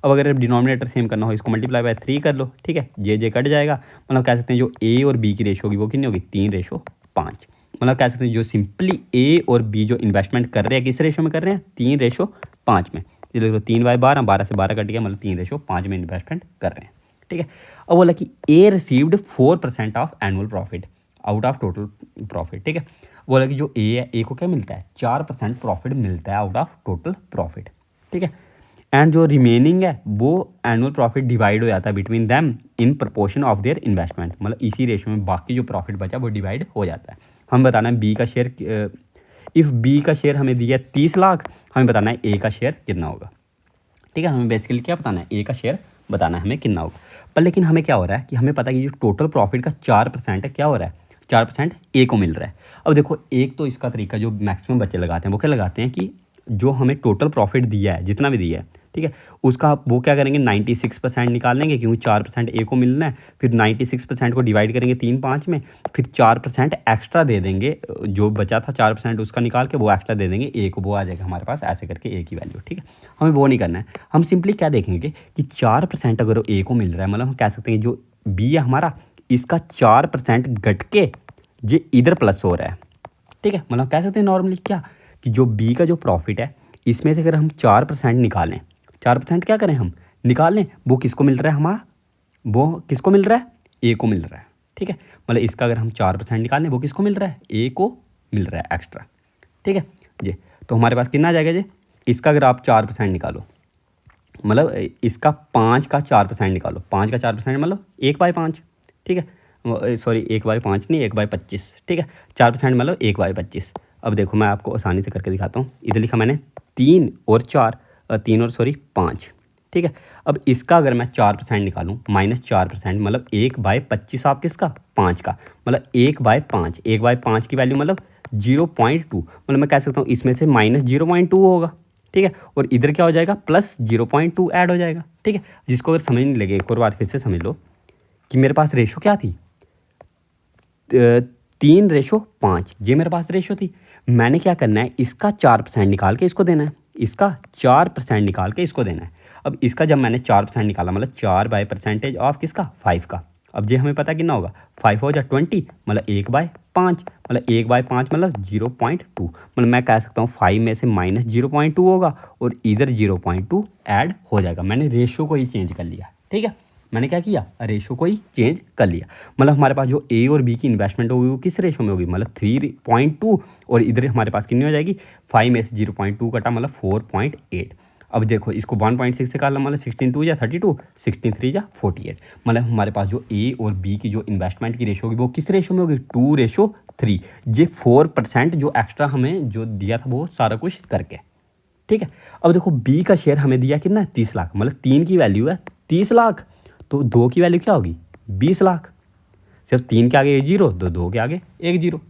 अब अगर डिनोमिनेटर सेम करना हो इसको मल्टीप्लाई बाय 3 कर लो। ठीक है, जे कट जाएगा, मतलब कह सकते हैं जो ए और बी की रेशो होगी वो कितनी होगी 3/5, मतलब कह सकते हैं जो सिंपली ए और बी जो इन्वेस्टमेंट कर रहे हैं किस रेशो में कर रहे हैं 3/5 में। ये देख लो 3/12, 12 से 12 कट गया, मतलब 3/5 में इन्वेस्टमेंट कर रहे हैं। ठीक है। अब बोला कि A received 4% of annual profit out of total profit, ठीक है। बोला कि जो ए है, ए को क्या मिलता है, 4% प्रॉफिट मिलता है आउट ऑफ टोटल प्रॉफिट, ठीक है। एंड जो रिमेनिंग है वो एनुअल प्रॉफिट डिवाइड हो जाता है between them in proportion of their investment, मतलब इसी रेशियो में बाकी जो प्रॉफिट बचा वो डिवाइड हो जाता है। हम बताना है बी का शेयर, इफ़ बी का शेयर हमें दिया 30 लाख, हमें बताना है ए का शेयर कितना होगा, ठीक है। हमें बेसिकली क्या बताना है, ए का शेयर बताना है हमें कितना होगा। पर लेकिन हमें क्या हो रहा है कि हमें पता है कि जो टोटल प्रॉफिट का 4% है, क्या हो रहा है, 4% ए को मिल रहा है। अब देखो एक तो इसका तरीका जो मैक्सिमम बच्चे लगाते हैं वो क्या लगाते हैं कि जो हमें टोटल प्रॉफिट दिया है, जितना भी दिया है, ठीक है, उसका वो क्या करेंगे 96% निकाल लेंगे, क्योंकि 4% ए को मिलना है। फिर 96% को डिवाइड करेंगे 3/5 में, फिर 4% एक्स्ट्रा दे देंगे, जो बचा था 4% उसका निकाल के वो एक्स्ट्रा दे देंगे ए को, वो आ जाएगा हमारे पास ऐसे करके ए की वैल्यू, ठीक है। हमें वो नहीं करना है, हम सिंपली क्या देखेंगे कि 4% अगर ए को मिल रहा है, मतलब हम कह सकते हैं जो बी है हमारा, इसका 4% घट के ये इधर प्लस हो रहा है, ठीक है। मतलब कह सकते हैं नॉर्मली क्या कि जो बी का जो प्रॉफिट है इसमें से अगर हम 4% निकालें, 4% क्या करें हम निकाल लें, वो किसको मिल रहा है हमारा, वो किसको मिल रहा है, ए को मिल रहा है, ठीक है। मतलब इसका अगर हम 4% निकालें वो किसको मिल रहा है, ए को मिल रहा है एक्स्ट्रा, ठीक है जी। तो हमारे पास कितना आ जाएगा जी, इसका अगर आप 4% निकालो, मतलब इसका 5 का 4% निकालो, 5 का 4% मतलब 1/5, ठीक है। सॉरी 1/5 नहीं, 1/25, ठीक है। 4% मतलब 1/25। अब देखो मैं आपको आसानी से करके दिखाता हूँ। इधर लिखा मैंने 3 और 4, 3 और सॉरी 5, ठीक है। अब इसका अगर मैं 4% निकालूँ, -4% मतलब 1/25 आप किसका, 5 का, मतलब 1/5, 1/5 की वैल्यू मतलब 0.2, मतलब मैं कह सकता हूँ इसमें से -0.2 होगा, ठीक है। और इधर क्या हो जाएगा, +0.2 ऐड हो जाएगा, ठीक है। जिसको अगर समझ नहीं लगे एक और बार फिर से समझ लो कि मेरे पास रेशो क्या थी, 3:5, ये मेरे पास रेशो थी। मैंने क्या करना है, इसका 4% निकाल के इसको देना है, इसका 4% निकाल के इसको देना है। अब इसका जब मैंने 4% निकाला, मतलब 4/% ऑफ किसका, 5 का। अब ये हमें पता कितना होगा, 5 हो जा 20, मतलब 1/5, मतलब 1/5 मतलब 0.2, मतलब मैं कह सकता हूँ 5 में से -0.2 होगा और इधर 0.2 ऐड हो जाएगा। मैंने रेशो को ही चेंज कर लिया, ठीक है। मैंने क्या किया, रेशो को ही चेंज कर लिया। मतलब हमारे पास जो ए और बी की इन्वेस्टमेंट होगी वो किस रेशो में होगी, मतलब 3.2, और इधर हमारे पास कितनी हो जाएगी, 5 में से 0.2 कटा मतलब 4.8। अब देखो इसको 1.6 से काटना, मतलब 16 या 32, 16 या 48, मतलब हमारे पास जो ए और बी की जो इन्वेस्टमेंट की रेशो होगी वो किस रेशो में होगी, 2:3। ये 4% जो एक्स्ट्रा हमें जो दिया था वो सारा कुछ करके, ठीक है। अब देखो बी का शेयर हमें दिया कितना है, 30 लाख, मतलब 3 की वैल्यू है 30 लाख, तो 2 की वैल्यू क्या होगी, 20 लाख। सिर्फ 3 के आगे 0, तो 2 के आगे 1 0,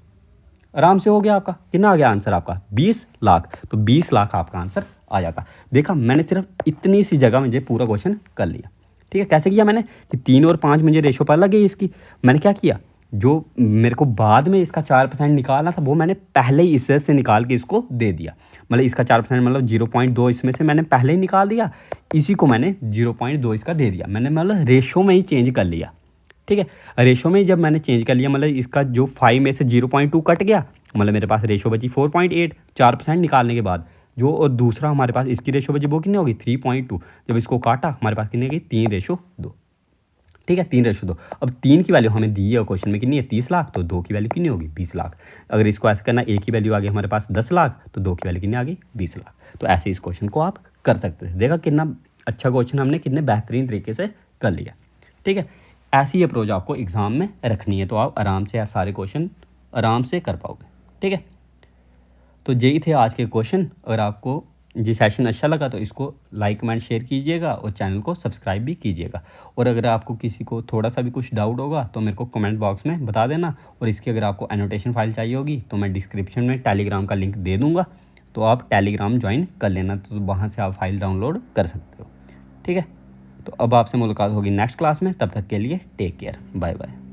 आराम से हो गया आपका। कितना आ गया आंसर आपका, 20 लाख। तो 20 लाख आपका आंसर आ जाता। देखा मैंने सिर्फ इतनी सी जगह मुझे पूरा क्वेश्चन कर लिया, ठीक है। कैसे किया मैंने कि 3 और 5 मुझे रेशो पर लगी इसकी, मैंने क्या किया, जो मेरे को बाद में इसका 4% निकालना था वो मैंने पहले ही इससे से निकाल के इसको दे दिया। मतलब इसका 4% मतलब 0.2 इसमें से मैंने पहले ही निकाल दिया, इसी को मैंने 0.2 इसका दे दिया। मैंने मतलब रेशो में ही चेंज कर लिया, ठीक है। रेशो में जब मैंने चेंज कर लिया, मतलब इसका जो 5 में से 0.2 कट गया, मतलब मेरे पास रेशो बची 4.8, 4% निकालने के बाद जो, और दूसरा हमारे पास इसकी रेशो बची वो कितनी होगी 3.2। जब इसको काटा हमारे पास कितनी गई 3:2, ठीक है 3:2। अब 3 की वैल्यू हमें दी है क्वेश्चन में कितनी है 30 लाख, तो 2 की वैल्यू कितनी होगी 20 लाख। अगर इसको ऐसे करना, ए की वैल्यू आ गई हमारे पास 10 लाख, तो 2 की वैल्यू कितनी आ गई 20 लाख। तो ऐसे इस क्वेश्चन को आप कर सकते थे। देखा कितना अच्छा क्वेश्चन हमने कितने बेहतरीन तरीके से कर लिया, ठीक है। ऐसी अप्रोच आपको एग्जाम में रखनी है, तो आप आराम से आप सारे क्वेश्चन आराम से कर पाओगे, ठीक है। तो यही थे आज के क्वेश्चन। अगर आपको ये सेशन अच्छा लगा तो इसको लाइक कमेंट शेयर कीजिएगा और चैनल को सब्सक्राइब भी कीजिएगा। और अगर आपको किसी को थोड़ा सा भी कुछ डाउट होगा तो मेरे को कमेंट बॉक्स में बता देना। और इसकी अगर आपको एनोटेशन फाइल चाहिए होगी तो मैं डिस्क्रिप्शन में टेलीग्राम का लिंक दे दूँगा, तो आप टेलीग्राम ज्वाइन कर लेना, तो वहाँ से आप फाइल डाउनलोड कर सकते हो, ठीक है। तो अब आपसे मुलाकात होगी नेक्स्ट क्लास में, तब तक के लिए टेक केयर, बाय बाय।